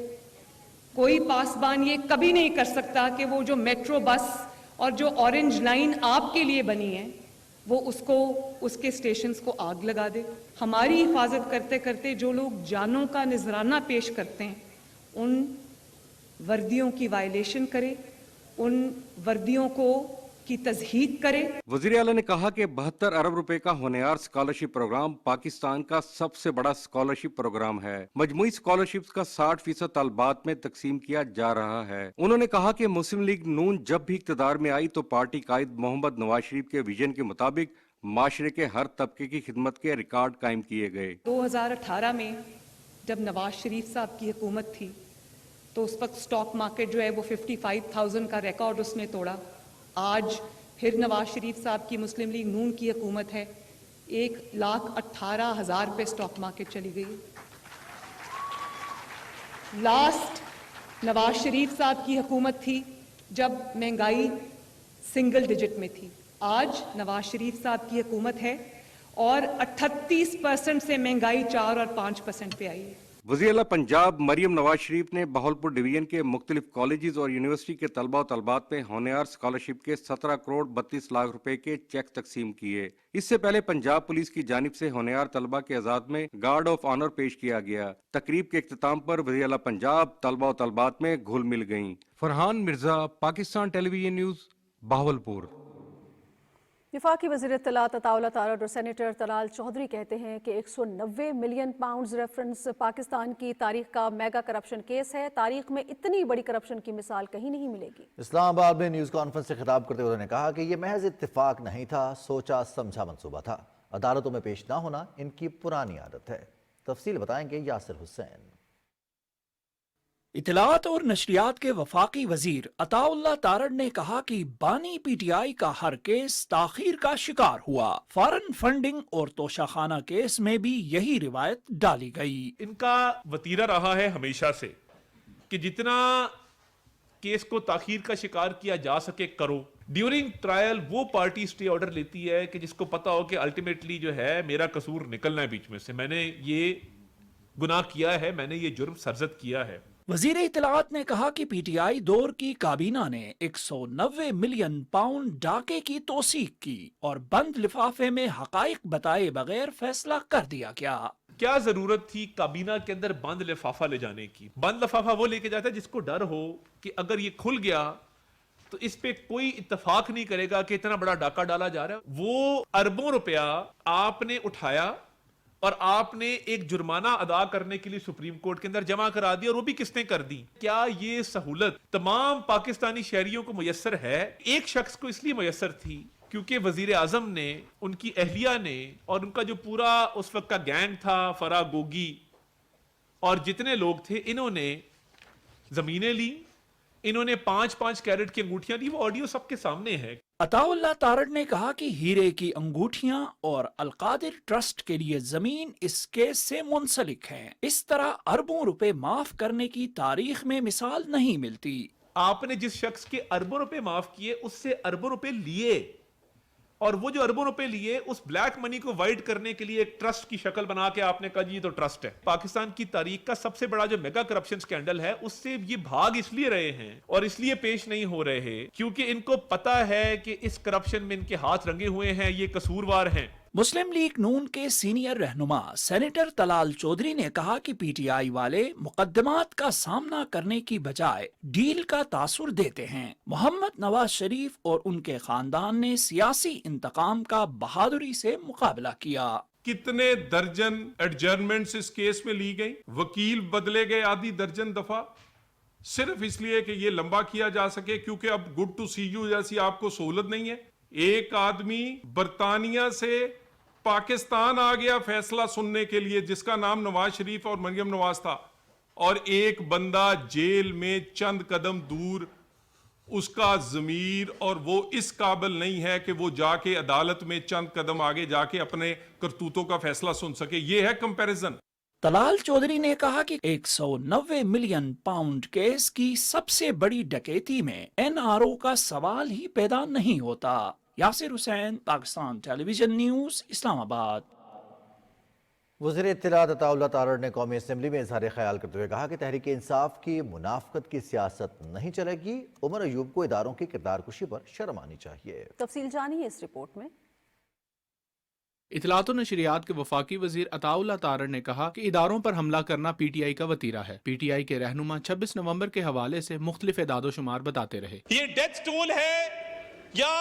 کوئی پاسبان یہ کبھی نہیں کر سکتا کہ وہ جو میٹرو بس اور جو اورنج لائن آپ کے لیے بنی ہے وہ اس کے اسٹیشنز کو آگ لگا دے۔ ہماری حفاظت کرتے کرتے جو لوگ جانوں کا نذرانہ پیش کرتے ہیں ان وردیوں کی وائلیشن کرے، ان وردیوں کی تضحیق کرے۔ وزیر اعلیٰ نے کہا کہ 72 ارب روپے کا ہونہار اسکالرشپ پروگرام پاکستان کا سب سے بڑا اسکالرشپ پروگرام ہے۔ مجموعی اسکالرشپس کا 60% طالبات میں تقسیم کیا جا رہا ہے۔ انہوں نے کہا کہ مسلم لیگ نون جب بھی اقتدار میں آئی تو پارٹی قائد محمد نواز شریف کے ویژن کے مطابق معاشرے کے ہر طبقے کی خدمت کے ریکارڈ قائم کیے گئے۔ 2018 میں جب نواز شریف صاحب کی حکومت تھی تو اس وقت سٹاک مارکیٹ جو ہے وہ 55,000 کا ریکارڈ اس نے توڑا۔ آج پھر نواز شریف صاحب کی مسلم لیگ نون کی حکومت ہے، 1,18,000 پہ سٹاک مارکیٹ چلی گئی۔ لاسٹ نواز شریف صاحب کی حکومت تھی جب مہنگائی سنگل ڈیجٹ میں تھی۔ آج نواز شریف صاحب کی حکومت ہے اور 38% سے مہنگائی 4 اور 5% پہ آئی ہے۔ وزیر اعلیٰ پنجاب مریم نواز شریف نے بہاولپور ڈویژن کے مختلف کالجز اور یونیورسٹی کے طلبہ و طالبات میں ہونہار اسکالرشپ کے 17 کروڑ 32 لاکھ روپے کے چیک تقسیم کیے۔ اس سے پہلے پنجاب پولیس کی جانب سے ہونہار طلبہ کے اعزاز میں گارڈ آف آنر پیش کیا گیا۔ تقریب کے اختتام پر وزیر اعلیٰ پنجاب طلبہ و طالبات میں گھل مل گئیں۔ Farhan Mirza, Pakistan television news, Bahawalpur. وفاقی وزیر اطلاعات عطاءاللہ تارڑ اور سینیٹر طلال چودھری کہتے ہیں کہ 190 ملین پاؤنڈز ریفرنس پاکستان کی تاریخ کا میگا کرپشن کیس ہے۔ تاریخ میں اتنی بڑی کرپشن کی مثال کہیں نہیں ملے گی۔ اسلام آباد میں نیوز کانفرنس سے خطاب کرتے ہوئے انہوں نے کہا کہ یہ محض اتفاق نہیں تھا، سوچا سمجھا منصوبہ تھا۔ عدالتوں میں پیش نہ ہونا ان کی پرانی عادت ہے۔ تفصیل بتائیں گے یاسر حسین۔ इतलात और नशरियात के वफाकी वजीर अताउल्लाह तारड़ ने कहा कि बानी पीटीआई का हर केस ताखीर का शिकार हुआ। फॉरेन फंडिंग और तोशाखाना केस में भी यही रिवायत डाली गई। इनका वतीरा रहा है हमेशा से कि जितना केस को ताखीर का शिकार किया जा सके करो। ड्यूरिंग ट्रायल वो पार्टी स्टे ऑर्डर लेती है कि जिसको पता हो कि अल्टीमेटली जो है मेरा कसूर निकलना है बीच में से, मैंने ये गुनाह किया है, मैंने ये जुर्म सरजद किया है। वजीर इत्तलात ने कहा कि पीटीआई दौर की काबीना ने 190 मिलियन पाउंड डाके की तौसीक की और बंद लिफाफे में हकाइक बताए बगैर फैसला कर दिया गया। क्या जरूरत थी काबीना के अंदर बंद लिफाफा ले जाने की? बंद लिफाफा वो लेके जाता है जिसको डर हो कि अगर ये खुल गया तो इस पे कोई इत्तेफाक नहीं करेगा कि इतना बड़ा डाका डाला जा रहा है। वो अरबों रुपया आपने उठाया और आपने एक जुर्माना अदा करने के लिए सुप्रीम कोर्ट के अंदर जमा करा दिया, और वो भी किसने कर दी? क्या ये सहूलत तमाम पाकिस्तानी शहरियों को मुयस्सर है? एक शख्स को इसलिए मुयस्सर थी क्योंकि वजीर आजम ने, उनकी अहलिया ने और उनका जो पूरा उस वक्त का गैंग था, फरा गोगी और जितने लोग थे, इन्होंने जमीनें ली, इन्होंने 5-5 कैरेट की अंगूठियां ली। वो ऑडियो सबके सामने है। अताउल्लाह तारड़ ने कहा कि हीरे की अंगूठियां और अलकादिर ट्रस्ट के लिए जमीन इस केस से मुंसलिक हैं। इस तरह अरबों रुपए माफ करने की तारीख में मिसाल नहीं मिलती। आपने जिस शख्स के अरबों रुपए माफ किए उससे अरबों रुपए लिए, और वो जो अरबों रुपए लिए उस ब्लैक मनी को वाइड करने के लिए एक ट्रस्ट की शक्ल बना के आपने कहा जी ये तो ट्रस्ट है। पाकिस्तान की तारीख का सबसे बड़ा जो मेगा करप्शन स्कैंडल है उससे ये भाग इसलिए रहे हैं और इसलिए पेश नहीं हो रहे हैं क्योंकि इनको पता है कि इस करप्शन में इनके हाथ रंगे हुए हैं, ये कसूरवार हैं। मुस्लिम लीग नून के सीनियर रहनुमा सेनेटर तलाल चौधरी ने कहा कि पीटीआई वाले मुकदमात का सामना करने की बजाय डील का तासुर देते हैं। मोहम्मद नवाज शरीफ और उनके खानदान ने सियासी इंतकाम का बहादुरी से मुकाबला किया। कितने दर्जन एडजर्नमेंट्स इस केस में ली गई, वकील बदले गए आधी दर्जन दफा, सिर्फ इसलिए कि ये लंबा किया जा सके क्योंकि अब गुड टू सी यू जैसी आपको सहूलत नहीं है। एक आदमी बरतानिया से पाकिस्तान आ गया फैसला सुनने के लिए जिसका नाम नवाज शरीफ और मरियम नवाज था, और एक बंदा जेल में चंद कदम दूर, उसका ज़मीर और वो इस काबिल नहीं है कि वो जाके अदालत में चंद कदम आगे जाके अपने करतूतों का फैसला सुन सके। ये है कंपैरिजन। तलाल चौधरी ने कहा कि 190 मिलियन पाउंड केस की सबसे बड़ी डकैती में एनआरओ का सवाल ही पैदा नहीं होता। Yasir Hussain, Pakistan television news, Islamabad. वज़ीर इत्तलात अताउल्लाह तारड़ ने कौमी असम्बली में इजहार ख्याल करते हुए कहा कि तहरीक इंसाफ की मुनाफकत की सियासत नहीं चलेगी। उमर अयूब को इदारों की किरदारकुशी पर शर्म आनी चाहिए। तफसील जानिए इस रिपोर्ट में। इतलात और नशरियात के वफाकी वजीर अताउल्लाह तारड़ ने कहा कि इदारों पर हमला करना पीटीआई का वतीरा है। पीटीआई के रहनुमा 26 नवंबर के हवाले से मुख्तलिफ एदादो शुमार बताते रहे। ये डेथ टोल है या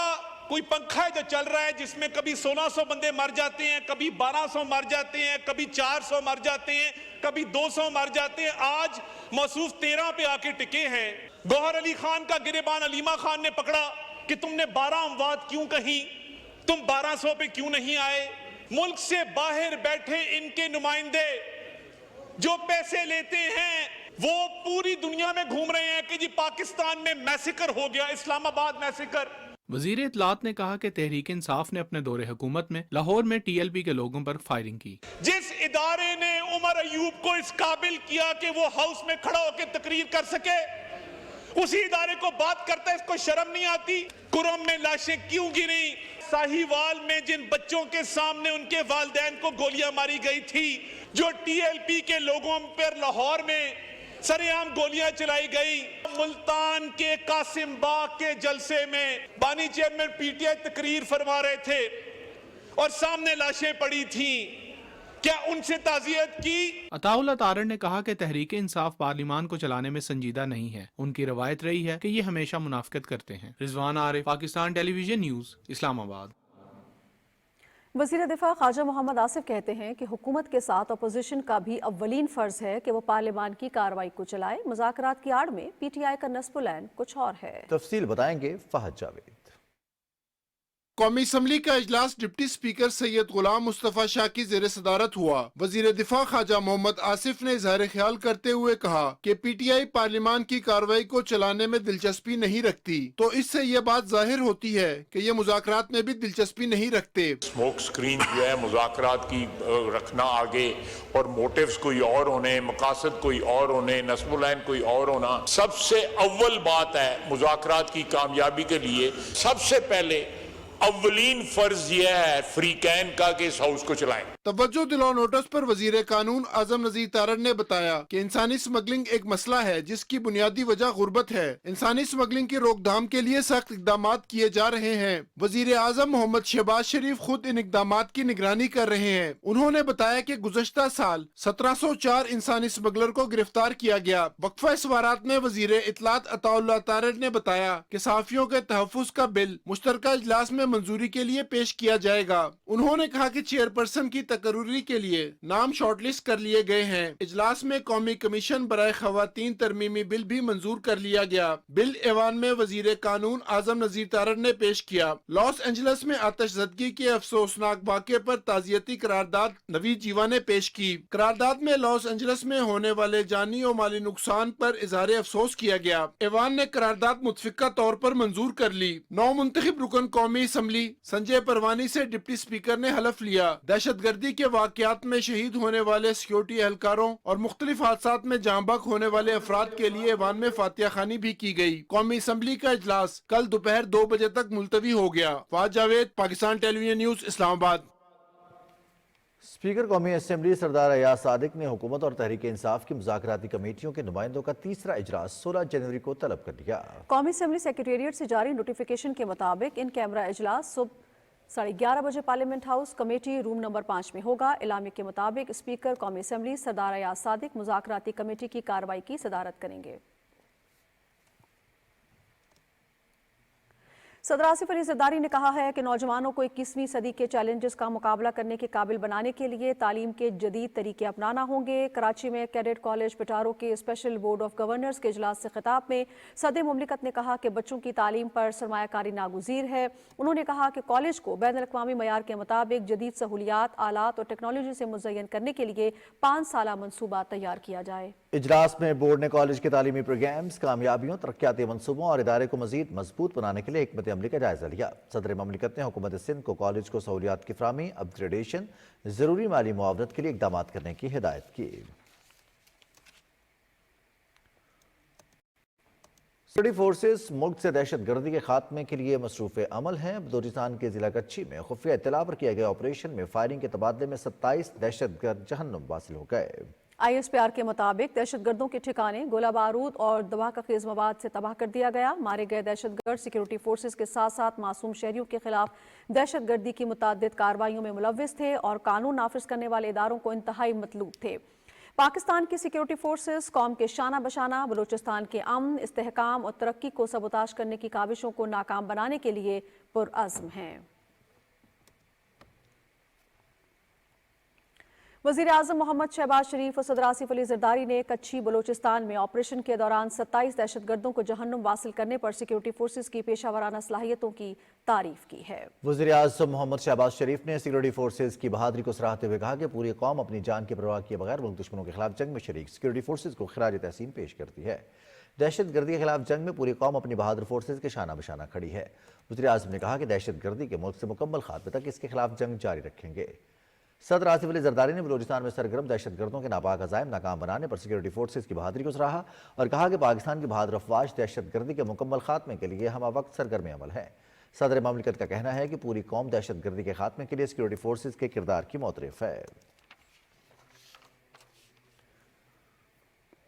कोई पंखा है जो चल रहा है जिसमें कभी 1600 बंदे मर जाते हैं, कभी 1200 मर जाते हैं, कभी 400 मर जाते हैं, कभी 200 मर जाते हैं। आज मौसूफ 13 पे आके टिके हैं। गौहर अली खान का गिरेबान अलीमा खान ने पकड़ा कि तुमने 12 अमवात क्यों कही, तुम 1200 पे क्यों नहीं आए। मुल्क से बाहर बैठे इनके नुमाइंदे जो पैसे लेते हैं वो पूरी दुनिया में घूम रहे हैं कि जी पाकिस्तान में मैसेकर हो गया, इस्लामाबाद मैसेकर। वजीर इत्तलात ने कहा कि तहरीक इंसाफ ने अपने दौरे हुकूमत में लाहौर में टीएलपी के लोगों पर फायरिंग की। जिस इदारे ने उमर अयूब को इस काबिल किया कि वो हाउस में खड़ा होकर तकरीर कर सके, उसी इदारे को बात करता है, इसको शर्म नहीं आती। कुरम में लाशें क्यों गिरी, साहिवाल में जिन बच्चों के सामने उनके वालिदैन को गोलियां मारी गई थी, जो टीएलपी के लोगों पर लाहौर में सरेआम गोलियां चलाई गई। मुल्तान के कासिम बाग के जलसे में बानी चेयरमैन पीटीआई तकरीर फरमा रहे थे और सामने लाशें पड़ी थी, क्या उनसे ताज़ियत की? अताउल्लाह तारड़ ने कहा कि तहरीक इंसाफ पार्लिमान को चलाने में संजीदा नहीं है। उनकी रवायत रही है कि ये हमेशा मुनाफिकत करते हैं। Rizwan Arif, Pakistan television news, Islamabad. वज़ीर दिफा ख्वाजा मोहम्मद आसिफ कहते हैं कि हुकूमत के साथ अपोजिशन का भी अव्वलीन फर्ज है कि वो पार्लियामान की कार्रवाई को चलाए। मुज़ाकरात की आड़ में पीटीआई का नस्बुल ऐन कुछ और है। तफसील बताएंगे फहद जावेद। قومی اسمبلی کا اجلاس ڈپٹی اسپیکر سید غلام مصطفیٰ شاہ کی زیر صدارت ہوا۔ وزیر دفاع خواجہ محمد آصف نے اظہار خیال کرتے ہوئے کہا کہ پی ٹی آئی پارلیمان کی کارروائی کو چلانے میں دلچسپی نہیں رکھتی، تو اس سے یہ بات ظاہر ہوتی ہے کہ یہ مذاکرات میں بھی دلچسپی نہیں رکھتے۔ اسموک سکرین جو ہے مذاکرات کی رکھنا آگے، اور موٹیوز کوئی اور ہونے، مقاصد کوئی اور ہونے، نصب العین کوئی اور ہونا، سب سے اول بات ہے مذاکرات کی کامیابی کے لیے سب سے پہلے اولین فرض یہ ہے فری کین کا کہ اس ہاؤس کو چلائیں۔ توجہ دلاؤ نوٹس پر وزیر قانون اعظم نذیر تارڑ نے بتایا کہ انسانی سمگلنگ ایک مسئلہ ہے جس کی بنیادی وجہ غربت ہے۔ انسانی سمگلنگ کی روک تھام کے لیے سخت اقدامات کیے جا رہے ہیں۔ وزیر اعظم محمد شہباز شریف خود ان اقدامات کی نگرانی کر رہے ہیں۔ انہوں نے بتایا کہ گزشتہ سال 1704 انسانی سمگلر کو گرفتار کیا گیا۔ وقفہ سوارات میں وزیر اطلاعات عطا اللہ تارڑ نے بتایا کہ صحافیوں کے تحفظ کا بل مشترکہ اجلاس میں منظوری کے لیے پیش کیا جائے گا۔ انہوں نے کہا کہ چیئرپرسن کی تقرری کے لیے نام شارٹ لسٹ کر لیے گئے ہیں۔ اجلاس میں قومی کمیشن برائے خواتین ترمیمی بل بھی منظور کر لیا گیا۔ بل ایوان میں وزیر قانون اعظم نذیر تارڑ نے پیش کیا۔ لاس اینجلس میں آتش زدگی کے افسوسناک واقعے پر تعزیتی قرارداد نوید جیوا نے پیش کی۔ قرارداد میں لاس اینجلس میں ہونے والے جانی و مالی نقصان پر اظہار افسوس کیا گیا۔ ایوان نے قرارداد متفقہ طور پر منظور کر لی۔ نو منتخب رکن قومی اسمبلی سنجے پروانی سے ڈپٹی اسپیکر نے حلف لیا۔ دہشت گردی کے واقعات میں شہید ہونے والے سیکیورٹی اہلکاروں اور مختلف حادثات میں جاں بحق ہونے والے افراد کے لیے ایوان میں فاتحہ خوانی بھی کی گئی۔ قومی اسمبلی کا اجلاس کل دوپہر 2 بجے تک ملتوی ہو گیا۔ Fawaz Javed, Pakistan television news, اسلام آباد۔ اسپیکر قومی اسمبلی سردار ایاز صادق نے حکومت اور تحریک انصاف کی مذاکراتی کمیٹیوں کے نمائندوں کا تیسرا اجلاس 16 جنوری کو طلب کر لیا۔ قومی اسمبلی سیکریٹریٹ سے جاری نوٹیفیکیشن کے مطابق ان کیمرہ اجلاس صبح 11:30 بجے parliament house committee room number 5 میں ہوگا۔ اعلامیے کے مطابق اسپیکر قومی اسمبلی سردار ایاز صادق مذاکراتی کمیٹی کی کارروائی کی صدارت کریں گے۔ صدر آصف علی زرداری نے کہا ہے کہ نوجوانوں کو 21ویں صدی کے چیلنجز کا مقابلہ کرنے کے قابل بنانے کے لیے تعلیم کے جدید طریقے اپنانا ہوں گے۔ کراچی میں کیڈٹ کالج پٹارو کے اسپیشل بورڈ آف گورنرز کے اجلاس سے خطاب میں صدر مملکت نے کہا کہ بچوں کی تعلیم پر سرمایہ کاری ناگزیر ہے۔ انہوں نے کہا کہ کالج کو بین الاقوامی معیار کے مطابق جدید سہولیات، آلات اور ٹیکنالوجی سے مزین کرنے کے لیے 5 سالہ منصوبہ تیار کیا جائے۔ اجلاس میں بورڈ نے کالج کے تعلیمی پروگرامز، کامیابیوں، ترقیاتی منصوبوں اور ادارے کو مزید مضبوط بنانے کے لیے حکمت عملی کا جائزہ لیا۔ صدر مملکت نے حکومت سندھ کو کالج کو سہولیات کی فراہمی، اپ گریڈیشن، ضروری مالی معاونت کے لیے اقدامات کرنے کی ہدایت کی۔ سیکورٹی فورسز ملک سے دہشت گردی کے خاتمے کے لیے مصروف عمل ہیں۔ بلوچستان کے ضلع کچھی میں خفیہ اطلاع پر کیے گئے آپریشن میں فائرنگ کے تبادلے میں 27 دہشت گرد جہنم واصل ہو گئے۔ آئی ایس پی آر کے مطابق دہشت گردوں کے ٹھکانے گولہ بارود اور دھماکہ خیز مواد سے تباہ کر دیا گیا۔ مارے گئے دہشت گرد سیکیورٹی فورسز کے ساتھ ساتھ معصوم شہریوں کے خلاف دہشت گردی کی متعدد کارروائیوں میں ملوث تھے اور قانون نافذ کرنے والے اداروں کو انتہائی مطلوب تھے۔ پاکستان کی سیکیورٹی فورسز قوم کے شانہ بشانہ بلوچستان کے امن، استحکام اور ترقی کو سبوتاژ کرنے کی کاوشوں کو ناکام بنانے کے لیے پرعزم ہیں۔ وزیر اعظم محمد شہباز شریف اور صدر آصف علی زرداری نے کچھی بلوچستان میں آپریشن کے دوران 27 دہشت گردوں کو جہنم واصل کرنے پر سیکیورٹی فورسز کی پیشہ ورانہ صلاحیتوں کی تعریف کی ہے۔ وزیر اعظم محمد شہباز شریف نے سیکیورٹی فورسز کی بہادری کو سراہتے ہوئے کہا کہ پوری قوم اپنی جان کی پرواہ کیے بغیر ملک دشمنوں کے خلاف جنگ میں شریک سیکیورٹی فورسز کو خراج تحسین پیش کرتی ہے۔ دہشت گردی کے خلاف جنگ میں پوری قوم اپنی بہادر فورسز کے شانہ بشانہ کھڑی ہے۔ وزیر اعظم نے کہا کہ دہشت گردی کے ملک سے مکمل خاتمے تک اس کے خلاف جنگ جاری رکھیں گے۔ صدر آصف علی زرداری نے بلوچستان میں سرگرم دہشت گردوں کے ناپاک عزائم ناکام بنانے پر سیکیورٹی فورسز کی بہادری کو سراہا اور کہا کہ پاکستان کی بہادر افواج دہشت گردی کے مکمل خاتمے کے لیے ہمہ وقت سرگرم عمل ہے۔ صدر مملکت کا کہنا ہے کہ پوری قوم دہشت گردی کے خاتمے کے لیے سیکیورٹی فورسز کے کردار کی معترف ہے۔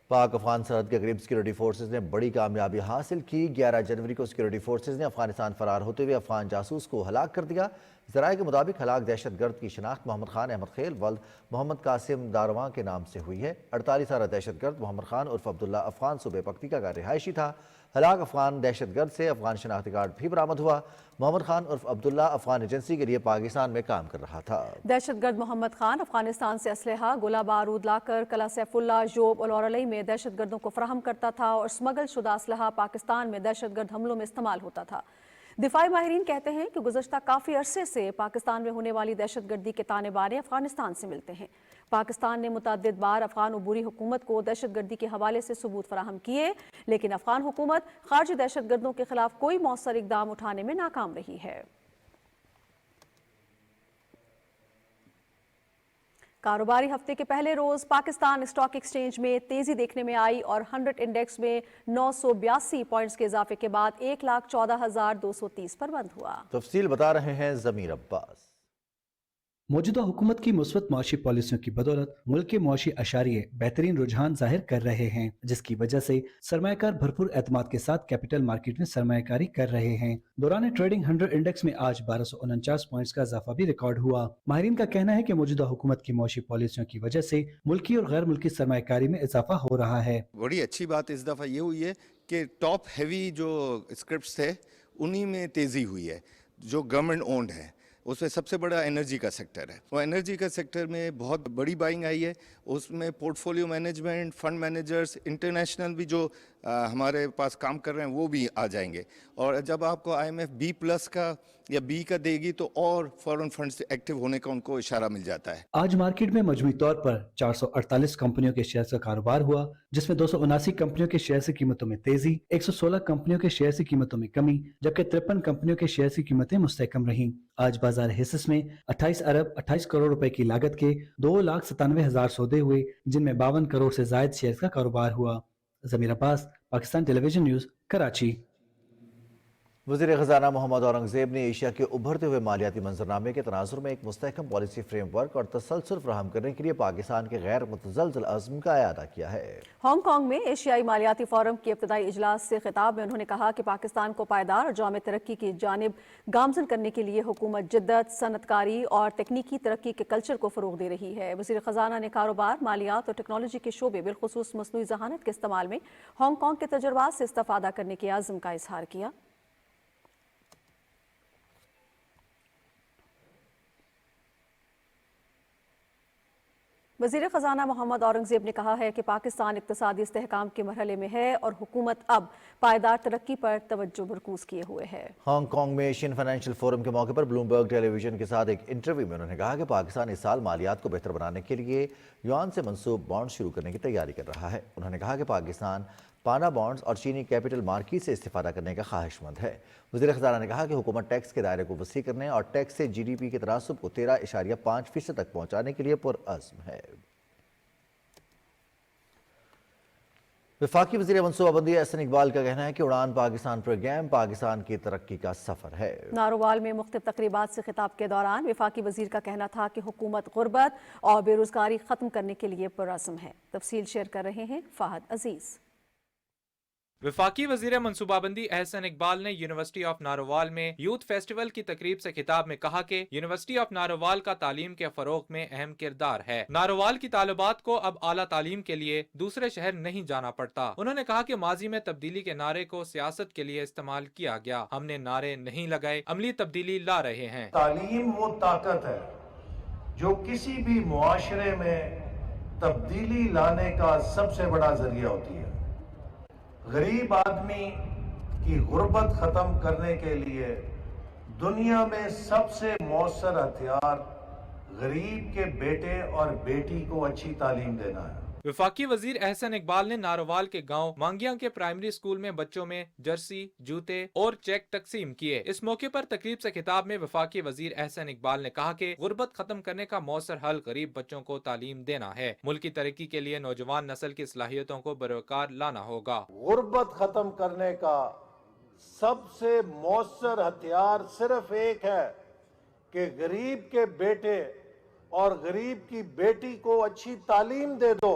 پاک افغان سرحد کے قریب سیکیورٹی فورسز نے بڑی کامیابی حاصل کی۔ 11 جنوری کو سیکیورٹی فورسز نے افغانستان فرار ہوتے ہوئے افغان جاسوس کو ہلاک کر دیا۔ ذرائع کے مطابق ہلاک دہشت گرد کی شناخت محمد خان احمد خیل ولد محمد قاسم دارواں کے نام سے ہوئی ہے۔ 48 سالہ دہشت گرد محمد خان عرف عبداللہ افغان صوبہ پکتیکا کا رہائشی تھا۔ ہلاک افغان دہشت گرد سے افغان شناختی کارڈ بھی برآمد ہوا۔ محمد خان عرف عبداللہ افغان ایجنسی کے لیے پاکستان میں کام کر رہا تھا۔ دہشت گرد محمد خان افغانستان سے اسلحہ، گولہ بارود لا کر قلعہ سیف اللہ، جوب اور لورلی میں دہشت گردوں کو فراہم کرتا تھا اور اسمگل شدہ اسلحہ پاکستان میں دہشت گرد حملوں میں استعمال ہوتا تھا۔ دفاعی ماہرین کہتے ہیں کہ گزشتہ کافی عرصے سے پاکستان میں ہونے والی دہشت گردی کے تانے بانے افغانستان سے ملتے ہیں۔ پاکستان نے متعدد بار افغان عبوری حکومت کو دہشت گردی کے حوالے سے ثبوت فراہم کیے، لیکن افغان حکومت خارجی دہشت گردوں کے خلاف کوئی مؤثر اقدام اٹھانے میں ناکام رہی ہے۔ کاروباری ہفتے کے پہلے روز پاکستان اسٹاک ایکسچینج میں تیزی دیکھنے میں آئی اور 100 انڈیکس میں 982 پوائنٹس کے اضافے کے بعد 1,14,230 پر بند ہوا۔ تفصیل بتا رہے ہیں ضمیر عباس۔ موجودہ حکومت کی مثبت معاشی پالیسیوں کی بدولت ملک کے معاشی اشاریے بہترین رجحان ظاہر کر رہے ہیں، جس کی وجہ سے سرمایہ کار بھرپور اعتماد کے ساتھ کیپٹل مارکیٹ میں سرمایہ کاری کر رہے ہیں۔ دوران ٹریڈنگ 100 انڈیکس میں آج 1249 پوائنٹس کا اضافہ بھی ریکارڈ ہوا۔ ماہرین کا کہنا ہے کہ موجودہ حکومت کی معاشی پالیسیوں کی وجہ سے ملکی اور غیر ملکی سرمایہ کاری میں اضافہ ہو رہا ہے۔ بڑی اچھی بات اس دفعہ یہ ہوئی ہے کہ ٹاپ ہیوی جو اسکرپٹس تھے انہی میں تیزی ہوئی ہے، جو گورنمنٹ اونڈ ہے۔ اس میں سب سے بڑا انرجی کا سیکٹر ہے، وہ انرجی کا سیکٹر میں بہت بڑی بائنگ آئی ہے۔ اس میں port folio management, fund managers, international بھی جو ہمارے پاس کام کر رہے ہیں وہ بھی آ جائیں گے، اور جب آپ کو IMF B+ کا یا B کا دے گی تو اور فورن فنڈز ایکٹیو ہونے کا ان کو اشارہ مل جاتا ہے۔ آج مارکیٹ میں مجموعی طور پر 448 کمپنیوں کے شیئر کا کاروبار ہوا، جس میں 279 کمپنیوں کے شیئر کی قیمتوں میں تیزی، 116 کمپنیوں کے شیئر کی قیمتوں میں کمی، جبکہ 53 کمپنیوں کے شیئر کی قیمتیں مستحکم رہیں۔ آج بازار حصص میں 28 ارب 28 کروڑ روپے کی لاگت کے 2,97,000 سودے ہوئے، جن میں 52 کروڑ سے زائد شیئر کا کاروبار ہوا۔ ضمیر عباس، Pakistan television news, Karachi. وزیر خزانہ محمد اورنگزیب نے ایشیا کے ابھرتے ہوئے مالیاتی منظرنامے کے تناظر میں ایک مستحکم پالیسی فریم ورک اور تسلسل فراہم کرنے کے لیے پاکستان کے غیر متزلزل عزم کا اعادہ کیا ہے۔ ہانگ کانگ میں ایشیائی مالیاتی فورم کے ابتدائی اجلاس سے خطاب میں انہوں نے کہا کہ پاکستان کو پائیدار اور جامع ترقی کی جانب گامزن کرنے کے لیے حکومت جدت، صنعت کاری اور تکنیکی ترقی کے کلچر کو فروغ دے رہی ہے۔ وزیر خزانہ نے کاروبار، مالیات اور ٹیکنالوجی کے شعبے بالخصوص مصنوعی ذہانت کے استعمال میں ہانگ کانگ کے تجربات سے استفادہ کرنے کے عزم کا اظہار کیا۔ وزیر خزانہ محمد اورنگزیب نے کہا ہے کہ پاکستان اقتصادی استحکام کے مرحلے میں ہے اور حکومت اب پائیدار ترقی پر توجہ مرکوز کیے ہوئے ہے۔ ہانگ کانگ میں ایشین فائنینشیل فورم کے موقع پر بلومبرگ ٹیلی ویژن کے ساتھ ایک انٹرویو میں انہوں نے کہا کہ پاکستان اس سال مالیات کو بہتر بنانے کے لیے یوان سے منسوب بانڈ شروع کرنے کی تیاری کر رہا ہے۔ انہوں نے کہا کہ پاکستان پانا بانڈز اور چینی کیپٹل مارکیٹ سے استفادہ کرنے کا خواہش مند ہے۔ وزیر خزانہ نے کہا کہ حکومت ٹیکس کے دائرے کو وسیع کرنے اور ٹیکس سے GDP کے تناسب کو 13.5% تک پہنچانے کے لیے پرعزم ہے۔ وفاقی وزیر منصوبہ بندی احسن اقبال کا کہنا ہے کہ اڑان پاکستان پروگرام پاکستان کی ترقی کا سفر ہے۔ نارووال میں مختلف تقریبات سے خطاب کے دوران وفاقی وزیر کا کہنا تھا کہ حکومت غربت اور بے روزگاری ختم کرنے کے لیے پرعزم ہے۔ تفصیل شیئر کر رہے ہیں فہد عزیز۔ وفاقی وزیر منصوبہ بندی احسن اقبال نے یونیورسٹی آف نارووال میں یوتھ فیسٹیول کی تقریب سے خطاب میں کہا کہ یونیورسٹی آف نارووال کا تعلیم کے فروغ میں اہم کردار ہے۔ نارووال کی طالبات کو اب اعلیٰ تعلیم کے لیے دوسرے شہر نہیں جانا پڑتا۔ انہوں نے کہا کہ ماضی میں تبدیلی کے نعرے کو سیاست کے لیے استعمال کیا گیا، ہم نے نعرے نہیں لگائے، عملی تبدیلی لا رہے ہیں۔ تعلیم وہ طاقت ہے جو کسی بھی معاشرے میں تبدیلی لانے کا سب سے بڑا ذریعہ ہوتی ہے۔ غریب آدمی کی غربت ختم کرنے کے لیے دنیا میں سب سے مؤثر ہتھیار غریب کے بیٹے اور بیٹی کو اچھی تعلیم دینا ہے۔ وفاقی وزیر احسن اقبال نے نارووال کے گاؤں مانگیاں کے پرائمری اسکول میں بچوں میں جرسی، جوتے اور چیک تقسیم کیے۔ اس موقع پر تقریب سے خطاب میں وفاقی وزیر احسن اقبال نے کہا کہ غربت ختم کرنے کا مؤثر حل غریب بچوں کو تعلیم دینا ہے۔ ملک کی ترقی کے لیے نوجوان نسل کی صلاحیتوں کو بروقار لانا ہوگا۔ غربت ختم کرنے کا سب سے مؤثر ہتھیار صرف ایک ہے کہ غریب کے بیٹے اور غریب کی بیٹی کو اچھی تعلیم دے دو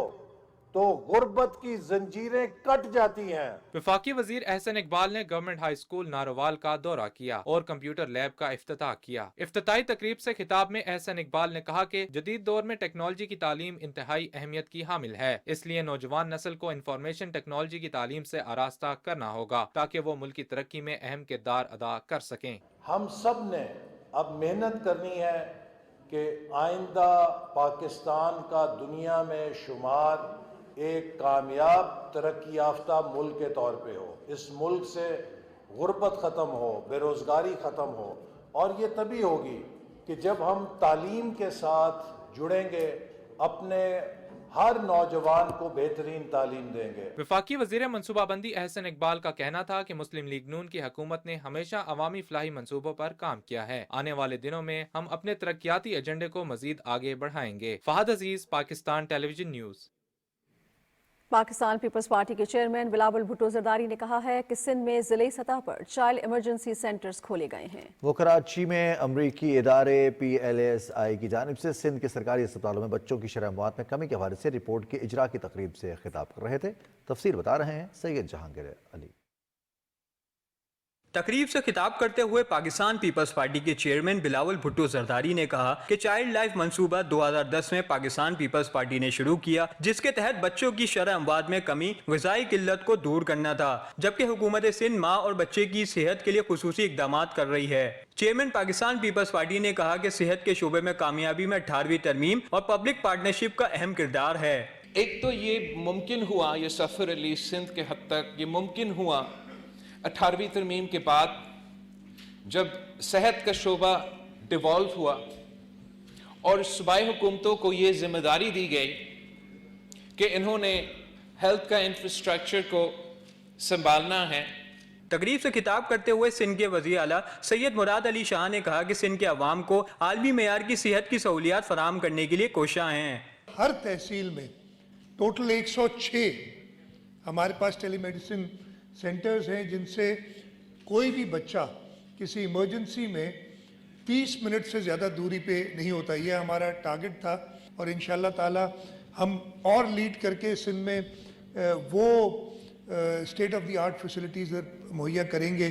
تو غربت کی زنجیریں کٹ جاتی ہیں۔ وفاقی وزیر احسن اقبال نے گورنمنٹ ہائی اسکول نارووال کا دورہ کیا اور کمپیوٹر لیب کا افتتاح کیا۔ افتتاحی تقریب سے خطاب میں احسن اقبال نے کہا کہ جدید دور میں ٹیکنالوجی کی تعلیم انتہائی اہمیت کی حامل ہے، اس لیے نوجوان نسل کو انفارمیشن ٹیکنالوجی کی تعلیم سے آراستہ کرنا ہوگا تاکہ وہ ملک کی ترقی میں اہم کردار ادا کر سکیں۔ ہم سب نے اب محنت کرنی ہے کہ آئندہ پاکستان کا دنیا میں شمار ایک کامیاب ترقی یافتہ ملک کے طور پہ ہو۔ اس ملک سے غربت ختم ہو، بے روزگاری ختم ہو، اور یہ تبھی ہوگی کہ جب ہم تعلیم کے ساتھ جڑیں گے، اپنے ہر نوجوان کو بہترین تعلیم دیں گے۔ وفاقی وزیر منصوبہ بندی احسن اقبال کا کہنا تھا کہ مسلم لیگ نون کی حکومت نے ہمیشہ عوامی فلاحی منصوبوں پر کام کیا ہے۔ آنے والے دنوں میں ہم اپنے ترقیاتی ایجنڈے کو مزید آگے بڑھائیں گے۔ Fahad Aziz, Pakistan television news. Pakistan peoples party کے چیئرمین بلاول بھٹو زرداری نے کہا ہے کہ سندھ میں ضلعی سطح پر چائلڈ ایمرجنسی سینٹرز کھولے گئے ہیں۔ وہ کراچی میں امریکی ادارے PLSI کی جانب سے سندھ کے سرکاری اسپتالوں میں بچوں کی شرح اموات میں کمی کے حوالے سے رپورٹ کے اجرا کی تقریب سے خطاب کر رہے تھے۔ تفصیل بتا رہے ہیں سید جہانگیر علی۔ تقریب سے خطاب کرتے ہوئے پاکستان پیپلز پارٹی کے چیئرمین بلاول بھٹو زرداری نے کہا کہ چائلڈ لائف منصوبہ 2010 میں پاکستان پیپلز پارٹی نے شروع کیا، جس کے تحت بچوں کی شرح اموات میں کمی، غذائی قلت کو دور کرنا تھا، جبکہ حکومت سندھ ماں اور بچے کی صحت کے لیے خصوصی اقدامات کر رہی ہے۔ چیئرمین پاکستان پیپلز پارٹی نے کہا کہ صحت کے شعبے میں کامیابی میں 18ویں ترمیم اور پبلک پارٹنرشپ کا اہم کردار ہے۔ ایک تو یہ ممکن ہوا، یہ سفر علی سندھ کے حد تک یہ ممکن ہوا 18ویں ترمیم کے بعد، جب صحت کا شعبہ ڈیوالو ہوا اور صوبائی حکومتوں کو یہ ذمہ داری دی گئی کہ انہوں نے ہیلتھ کا انفراسٹرکچر کو سنبھالنا ہے۔ تقریب سے خطاب کرتے ہوئے سندھ کے وزیر اعلیٰ سید مراد علی شاہ نے کہا کہ سندھ کے عوام کو عالمی معیار کی صحت کی سہولیات فراہم کرنے کے لیے کوشاں ہیں۔ ہر تحصیل میں ٹوٹل 106 ہمارے پاس ٹیلی میڈیسن سینٹرز ہیں، جن سے کوئی بھی بچہ کسی ایمرجنسی میں 30 منٹ سے زیادہ دوری پہ نہیں ہوتا۔ یہ ہمارا ٹارگٹ تھا، اور انشاءاللہ تعالی ہم اور لیڈ کر کے سندھ میں وہ state of the art facilities مہیا کریں گے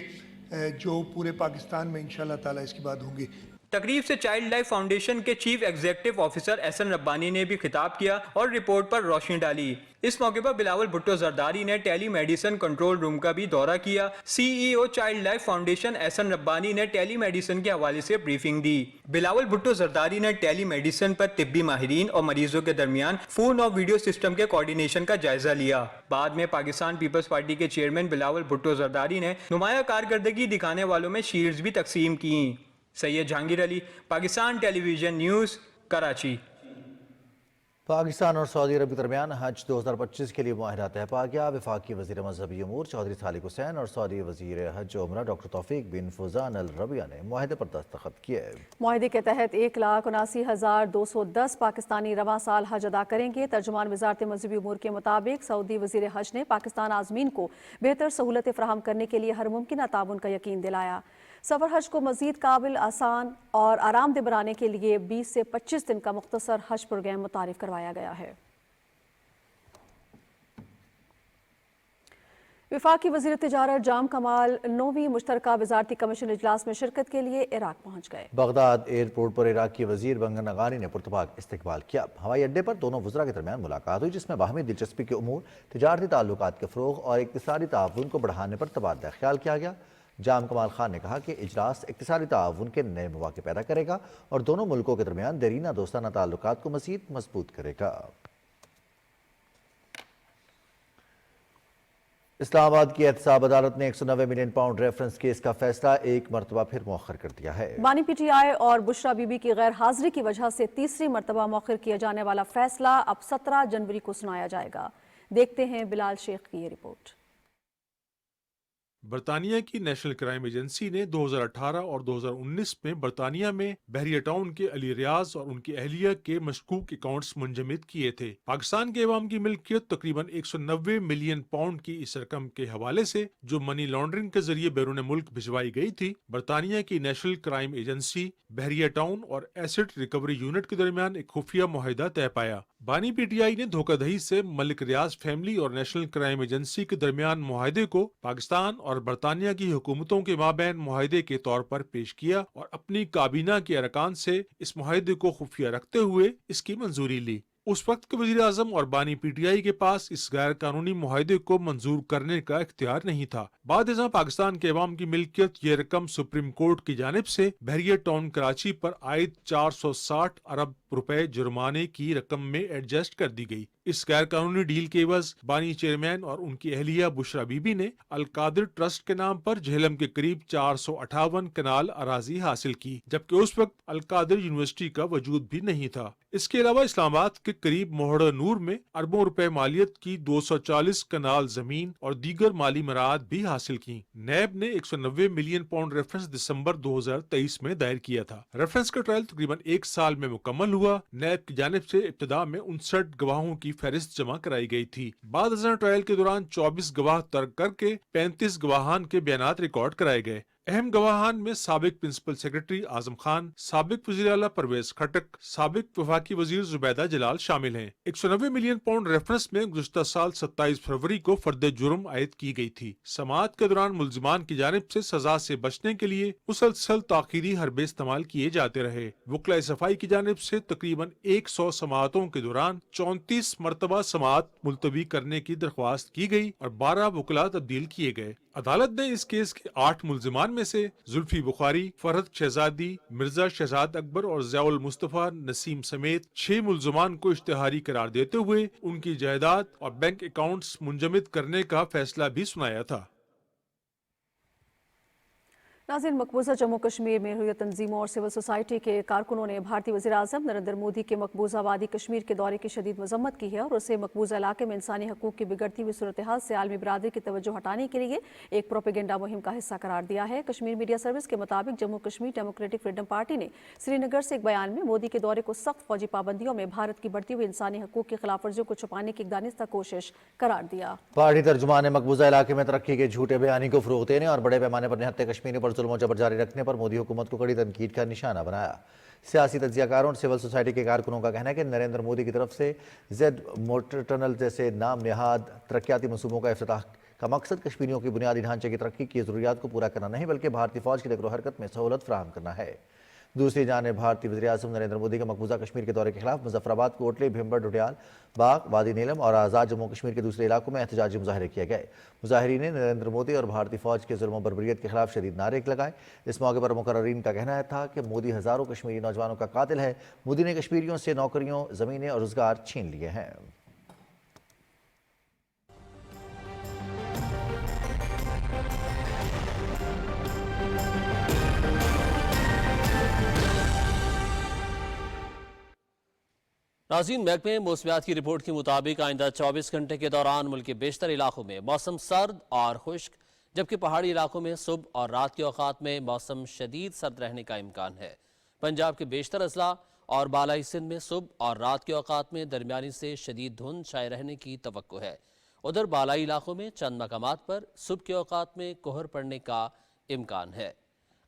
جو پورے پاکستان میں انشاءاللہ تعالی اس کے بعد ہوں گی۔ تقریب سے چائلڈ لائف فاؤنڈیشن کے چیف ایگزیکٹو آفیسر احسن ربانی نے بھی خطاب کیا اور رپورٹ پر روشنی ڈالی۔ اس موقع پر بلاول بھٹو زرداری نے ٹیلی میڈیسن کنٹرول روم کا بھی دورہ کیا۔ CEO چائلڈ لائف فاؤنڈیشن احسن ربانی نے ٹیلی میڈیسن کے حوالے سے بریفنگ دی۔ بلاول بھٹو زرداری نے ٹیلی میڈیسن پر طبی ماہرین اور مریضوں کے درمیان فون اور ویڈیو سسٹم کے کوارڈینیشن کا جائزہ لیا۔ بعد میں پاکستان پیپلز پارٹی کے چیئرمین بلاول بھٹو زرداری نے نمایاں کارکردگی دکھانے والوں میں شیلڈز بھی تقسیم کیں۔ سید جہانگیر علی، Pakistan television news, Karachi. Pakistan اور سعودی عرب کے درمیان حج 2025 کے لیے معاہدہ طے پا گیا۔ وفاقی وزیر مذہبی امور چودھری صالح حسین اور سعودی وزیر حج و عمرہ ڈاکٹر توفیق بن فوزان الربیہ نے معاہدے پر دستخط کیے۔ معاہدے کے تحت 1,79,210 پاکستانی رواں سال حج ادا کریں گے۔ ترجمان وزارت مذہبی امور کے مطابق سعودی وزیر حج نے پاکستان عازمین کو بہتر سہولتیں فراہم کرنے کے لیے ہر ممکنہ تعاون کا یقین دلایا۔ سفر حج کو مزید قابل، آسان اور آرام دہ بنانے کے لیے 20 سے 25 دن کا مختصر حج پروگرام متعارف کروایا گیا ہے۔ وفاقی وزیر تجارت جام کمال 9ویں مشترکہ وزارتی کمیشن اجلاس میں شرکت کے لیے عراق پہنچ گئے۔ بغداد ایئرپورٹ پر عراق کی وزیر بنگر نغانی نے پرتپاک استقبال کیا۔ ہوائی اڈے پر دونوں وزراء کے درمیان ملاقات ہوئی، جس میں باہمی دلچسپی کے امور، تجارتی تعلقات کے فروغ اور اقتصادی تعاون کو بڑھانے پر تبادلہ خیال کیا گیا۔ جام کمال خان نے کہا کہ اجلاس اقتصادی تعاون کے نئے مواقع پیدا کرے گا اور دونوں ملکوں کے درمیان دیرینہ دوستانہ تعلقات کو مزید مضبوط کرے گا۔ اسلام آباد کی احتساب عدالت نے 190 ملین پاؤنڈ ریفرنس کیس کا فیصلہ ایک مرتبہ پھر مؤخر کر دیا ہے۔ بانی PTI اور بشرا بی بی کی غیر حاضری کی وجہ سے تیسری مرتبہ مؤخر کیا جانے والا فیصلہ اب 17 جنوری کو سنایا جائے گا۔ دیکھتے ہیں بلال شیخ کی یہ رپورٹ۔ برطانیہ کی نیشنل کرائم ایجنسی نے 2018 اور 2019 میں برطانیہ میں بحریہ ٹاؤن کے علی ریاض اور ان کی اہلیہ کے مشکوک اکاؤنٹس منجمد کیے تھے۔ پاکستان کے عوام کی ملکیت تقریباً 190 ملین پاؤنڈ کی اس رقم کے حوالے سے جو منی لانڈرنگ کے ذریعے بیرون ملک بھجوائی گئی تھی، برطانیہ کی نیشنل کرائم ایجنسی، بحریہ ٹاؤن اور ایسٹ ریکوری یونٹ کے درمیان ایک خفیہ معاہدہ طے پایا۔ بانی PTI نے دھوکہ دہی سے ملک ریاض فیملی اور نیشنل کرائم ایجنسی کے درمیان معاہدے کو پاکستان اور برطانیہ کی حکومتوں کے مابین معاہدے کے طور پر پیش کیا اور اپنی کابینہ کے ارکان سے اس معاہدے کو خفیہ رکھتے ہوئے اس کی منظوری لی۔ उस वक्त के वजीर आजम और बानी PTI के पास इस गैर कानूनी मुआहदे को मंजूर करने का इख्तियार नहीं था। बाद अज़ां पाकिस्तान के अवाम की मिल्कियत ये रकम सुप्रीम कोर्ट की जानिब से बहरिया टाउन कराची पर आयद 460 अरब रुपए जुर्माने की रकम में एडजस्ट कर दी गई। इस गैर कानूनी डील के एवज बानी चेयरमैन और उनकी अहलिया बुशरा बीबी ने अलकादिर ट्रस्ट के नाम पर झेलम के करीब 458 कनाल अराजी हासिल की, जबकि उस वक्त अलकादिर यूनिवर्सिटी का वजूद भी नहीं था। इसके अलावा इस्लामाबाद के करीब मोहड़ा नूर में अरबों रुपए मालियत की 240 कनाल जमीन और दीगर माली मराद भी हासिल की। नैब ने 190 मिलियन पाउंड रेफरेंस दिसंबर 2023 में दायर किया था। रेफरेंस का ट्रायल तकरीबन 1 साल में मुकम्मल हुआ। नैब की जानिब से इब्तिदा में 59 गवाहों की फहरिस्त जमा कराई गई थी। बाद अज़ां ट्रायल के दौरान 24 गवाह तर्क करके 35 गवाहान के बयानात रिकॉर्ड कराए गए। अहम गवाहान में साबिक प्रिंसिपल सेक्रेटरी आजम खान, साबिक वज़ीर आला परवेज खटक, साबिक वफाकी वजीर जुबैदा जलाल शामिल हैं। 190 मिलियन पाउंड रेफरेंस में गुज़श्ता साल 27 फरवरी को फर्द जुर्म आयद की गई थी। समाअत के दौरान मुल्जिमान की जानिब से सजा से बचने के लिए मुसलसल ताखीरी हरबे इस्तेमाल किए जाते रहे। वकला सफाई की जानिब से तकरीबन 100 समाअतों के दौरान 34 मरतबा समाअत मुलतवी करने की दरख्वास्त की गई और 12 वकला तब्दील किए गए। अदालत ने इस केस के 8 मुल्जिमान में से जुल्फी बुखारी, फरहत शहजादी, मिर्जा शहजाद अकबर और ज़ियाउल मुस्तफ़ा नसीम समेत 6 मुल्जिमान को इश्तिहारी करार देते हुए उनकी जायदाद और बैंक अकाउंट्स मुंजमद करने का फैसला भी सुनाया था। नाज़रीन, मकबूजा जम्मू कश्मीर में हुर्रियत तंजीमों और सिविल सोसाइटी के कारकुनों ने भारतीय वज़ीर आज़म नरेंद्र मोदी के मकबूजा वादी कश्मीर के दौरे की शदीद मजम्मत की है और उसे मकबूजा इलाके में इंसानी हकूक़ की बिगड़ती हुई सूरत हाल से आलमी बिरादरी की तवज्जो हटाने के लिए एक प्रोपेगेंडा मुहिम का हिस्सा करार दिया है। कश्मीर मीडिया सर्विस के मुताबिक Jammu Kashmir democratic freedom party ने श्रीनगर से एक बयान में मोदी के दौरे को सख्त फौजी पाबंदियों में भारत की बढ़ती हुई इंसानी हकूक़ की खिलाफ वर्जियों को छुपाने की एक दानिस्ता कोशिश करार दिया। पार्टी तर्जुमान ने मकबूजा इलाके में तरक्की के झूठे बयानी को फरोग़ देने और बड़े पैमाने पर निहत्ते कश्मीरियों पर जुल्म और जबर जारी रखने पर मोदी हुकूमत को कड़ी तनकीद का निशाना बनाया। सियासी तज्जियाकारों और सिविल सोसाइटी के कारकुनों का कहना है कि नरेंद्र मोदी की तरफ से जेड मोटर टनल जैसे नाम नेहाद तरक्याती मनसूबों का इफ्तिताह का मकसद कश्मीरियों की बुनियादी ढांचे की तरक्की की ज़रूरियात को पूरा करना नहीं बल्कि भारतीय फौज की नक़्ल हरकत में सहूलत फराहम करना है। दूसरी जानिब भारतीय वज़ीर आज़म नरेंद्र मोदी के मकबूजा कश्मीर के दौरे के खिलाफ मुजफ्फराबाद, कोटली, भिम्बर, डुडियाल, बाग, वादी नीलम और आज़ाद जम्मू कश्मीर के दूसरे इलाकों में एहतजाजी मुजाहरे किए गए। मुजाहिरीन ने नरेंद्र मोदी और भारतीय फौज के जुल्म बर्बरियत के खिलाफ शदीद नारे लगाए। इस मौके पर मुकर्ररीन का कहना था कि मोदी हज़ारों कश्मीरी नौजवानों का कातिल है। मोदी ने कश्मीरियों से नौकरियों, ज़मीनें और रोजगार छीन लिए हैं। नाज़रीन, महकमे मौसमियात की रिपोर्ट के मुताबिक आइंदा 24 घंटे के दौरान मुल्क के बेशतर इलाकों में मौसम सर्द और खुश्क, जबकि पहाड़ी इलाकों में सुबह और रात के औकात में मौसम शदीद सर्द रहने का इम्कान है। पंजाब के बेशतर अजला और बालाई सिंध में सुबह और रात के औकात में दरमियानी से शदीद धुंध छाए रहने की तवक्को है। उधर बालाई इलाकों में चंद मकामात पर सुबह के औकात में कोहर पड़ने का इम्कान है।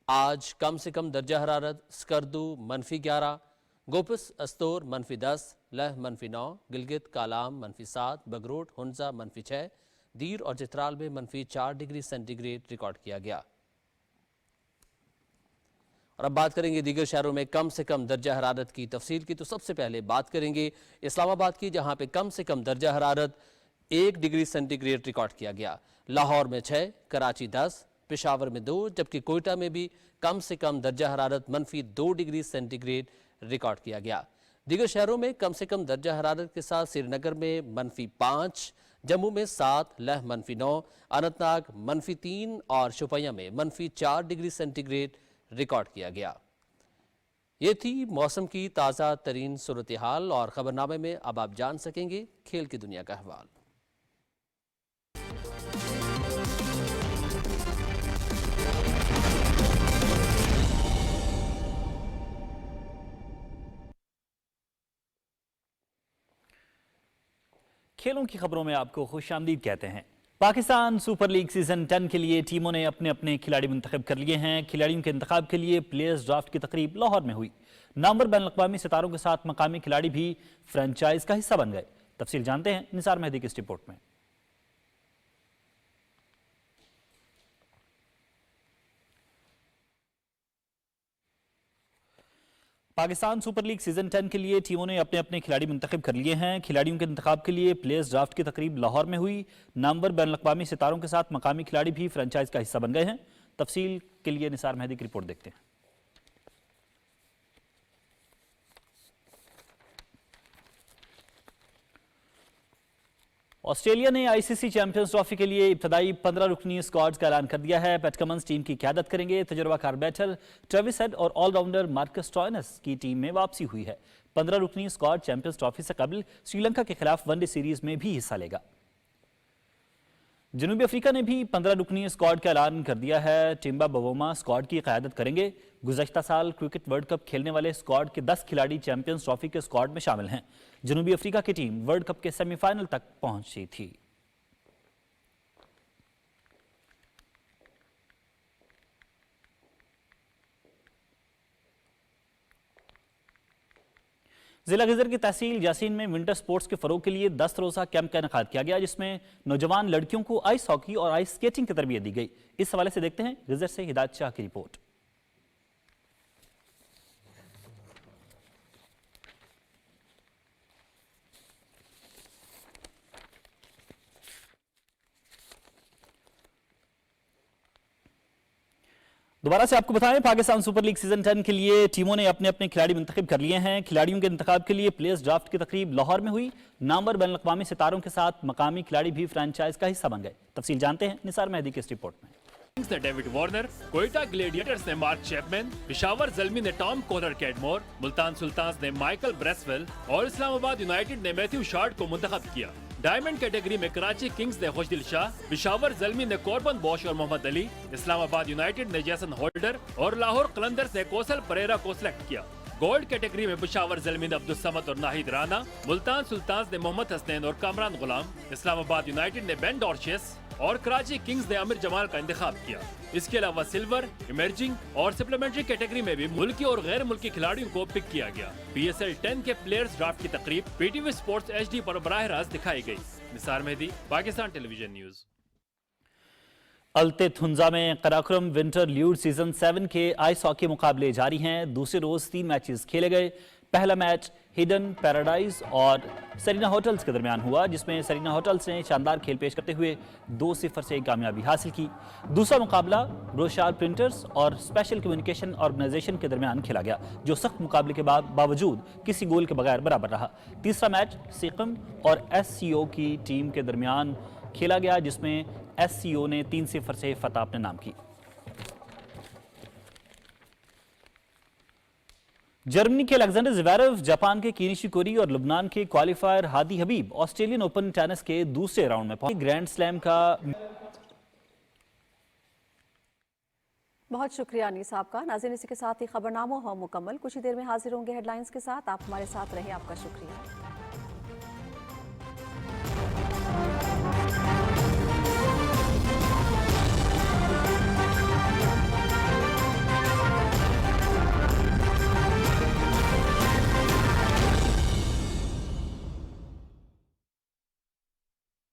आज कम से कम दर्जा हरारत स्कर्दू -11, गोपस अस्तोर -10, लह -9, गिलगित कालाम -7, बगरोट हुंजा -6, दीर और चित्राल में -4 डिग्री सेंटीग्रेड रिकॉर्ड किया गया। और अब बात करेंगे दीगर शहरों में कम से कम दर्जा हरारत की तफसील की। तो सबसे पहले बात करेंगे इस्लामाबाद की, जहां पे कम से कम दर्जा हरारत 1 डिग्री सेंटीग्रेड रिकॉर्ड किया गया। लाहौर में 6, कराची 10, पेशावर में 2, जबकि कोयटा में भी कम से कम दर्जा हरारत -2 डिग्री सेंटीग्रेड रिकॉर्ड किया गया। दीगर शहरों में कम से कम दर्जा हरारत के साथ श्रीनगर में -5, जम्मू में 7, लह -9, अनंतनाग -3 और शोपियां में -4 डिग्री सेंटीग्रेड रिकॉर्ड किया गया। ये थी मौसम की ताज़ा तरीन सूरत हाल और खबरनामे में अब आप जान सकेंगे खेल की दुनिया का अहवाल। खेलों की खबरों में आपको खुशामदीद कहते हैं। पाकिस्तान सुपर लीग सीजन 10 के लिए टीमों ने अपने अपने खिलाड़ी मुंतखब कर लिए हैं। खिलाड़ियों के इंतखाब के लिए प्लेयर्स ड्राफ्ट की तकरीब लाहौर में हुई। नामवर बैन अक़वामी सितारों के साथ मकामी खिलाड़ी भी फ्रेंचाइज का हिस्सा बन गए। तफसील जानते हैं निसार मेहदी की इस रिपोर्ट में। पाकिस्तान सुपर लीग सीजन 10 के लिए टीमों ने अपने अपने खिलाड़ी मुंतखब कर लिए हैं। खिलाड़ियों के इंतखाब के लिए प्लेयर्स ड्राफ्ट की तकरीब लाहौर में हुई। नामवर बैन अल-अक़वामी सितारों के साथ मकामी खिलाड़ी भी फ्रेंचाइज का हिस्सा बन गए हैं। तफसील के लिए निसार मेहदी की रिपोर्ट देखते हैं। ऑस्ट्रेलिया ने आईसीसी चैंपियंस ट्रॉफी के लिए इब्तदाई 15 रुकनी स्क्वाड्स का ऐलान कर दिया है। पैट कमिंस टीम की क़यादत करेंगे। तजुर्बाकार बैटर ट्रेविस हेड और ऑलराउंडर मार्कस स्टोइनिस की टीम में वापसी हुई है। 15 रुकनी स्क्वाड चैंपियंस ट्रॉफी से कबल श्रीलंका के खिलाफ वनडे सीरीज में भी हिस्सा लेगा। जनूबी अफ्रीका ने भी 15 रुकनी स्क्वाड का ऐलान कर दिया है। टिम्बा बवोमा स्क्वाड की क़यादत करेंगे। गुज़श्ता साल क्रिकेट वर्ल्ड कप खेलने वाले स्क्वाड के 10 खिलाड़ी चैंपियंस ट्रॉफी के स्क्वाड में शामिल हैं। जनूबी अफ्रीका की टीम वर्ल्ड कप के सेमीफाइनल तक पहुंची थी। जिला गिजर की तहसील यासीन में विंटर स्पोर्ट्स के फरोग के लिए 10 रोज़ा कैंप का इनेकाद किया गया, जिसमें नौजवान लड़कियों को आइस हॉकी और आइस स्केटिंग की तरबियत दी गई। इस हवाले से देखते हैं गिजर से हिदायत शाह की रिपोर्ट। दोबारा से आपको बताएं, पाकिस्तान सुपर लीग सीजन 10 के लिए टीमों ने अपने अपने खिलाड़ी मुंतखब कर लिए हैं। खिलाड़ियों के इंतखाब के लिए प्लेयर्स ड्राफ्ट की तकरीब लाहौर में हुई। नामवर बैन अल-अक़वामी सितारों के साथ मकामी खिलाड़ी भी फ्रेंचाइज का हिस्सा बन गए। तफसील जानते हैं निसार मेहदी की इस रिपोर्ट में। किंग्स ने डेविड वार्नर, कोयटा ग्लेडिएटर्स ने मार्क चैपमैन, पेशावर ज़ल्मी ने Tom Kohler Cadmore, Multan Sultans ने माइकल ब्रेसवेल और इस्लामाबाद यूनाइटेड ने मैथ्यू शार्ट को मुंतखब किया। डायमंड कैटेगरी में कराची किंग्स ने खुशदिल शाह, पेशावर ज़ल्मी ने कॉर्बन बॉश और मोहम्मद अली, इस्लामाबाद यूनाइटेड ने जैसन होल्डर और लाहौर कलंदर्स ने कौसल परेरा को सिलेक्ट किया। गोल्ड कैटेगरी में पेशावर ज़ल्मी ने अब्दुल समद और नाहिद राना, मुल्तान सुल्तान्स ने मोहम्मद हसनैन और कामरान गुलाम, इस्लामाबाद यूनाइटेड ने बेन डॉर्शेस और कराची किंग्स ने आमिर जमाल का इंतखाब किया। इसके अलावा सिल्वर, इमर्जिंग और सप्लीमेंट्री कैटेगरी में भी मुल्की और गैर मुल्की खिलाड़ियों को पिक किया गया। PSL 10 के प्लेयर्स ड्राफ्ट की तकरीब PTV स्पोर्ट्स HD पर बराह रास्त दिखाई गई। Nisar Mehdi, Pakistan television news. अल्तित हुंजा में कराकुरम विंटर ल्यूड सीजन 7 के आइस हॉकी मुकाबले जारी हैं। दूसरे रोज 3 मैचेस खेले गए। पहला मैच हिडन पैराडाइज और सरीना होटल्स के दरमियान हुआ, जिसमें सरीना होटल्स ने शानदार खेल पेश करते हुए 2-0 से कामयाबी हासिल की। दूसरा मुकाबला रोशार प्रिंटर्स और स्पेशल कम्युनिकेशन ऑर्गेनाइजेशन के दरमियान खेला गया, जो सख्त मुकाबले के बावजूद किसी गोल के बगैर बराबर रहा। तीसरा मैच सिकम और SCO की टीम के दरमियान खेला गया, जिसमें SCO ने 3-0 से फतह अपने नाम की। जर्मनी के अलेक्जेंडर ज़वेरेव, जापान के की निशिकोरी और लुबनान के क्वालिफायर हादी हबीब ऑस्ट्रेलियन ओपन टेनिस के दूसरे राउंड में पहुंचे। ग्रैंड स्लैम का बहुत शुक्रिया अनीस साहब का। नाज़रीन, इसी के साथ ही खबरनामा हो मुकम्मल। कुछ ही देर में हाजिर होंगे हेडलाइंस के साथ। आप हमारे साथ रहे, आपका शुक्रिया।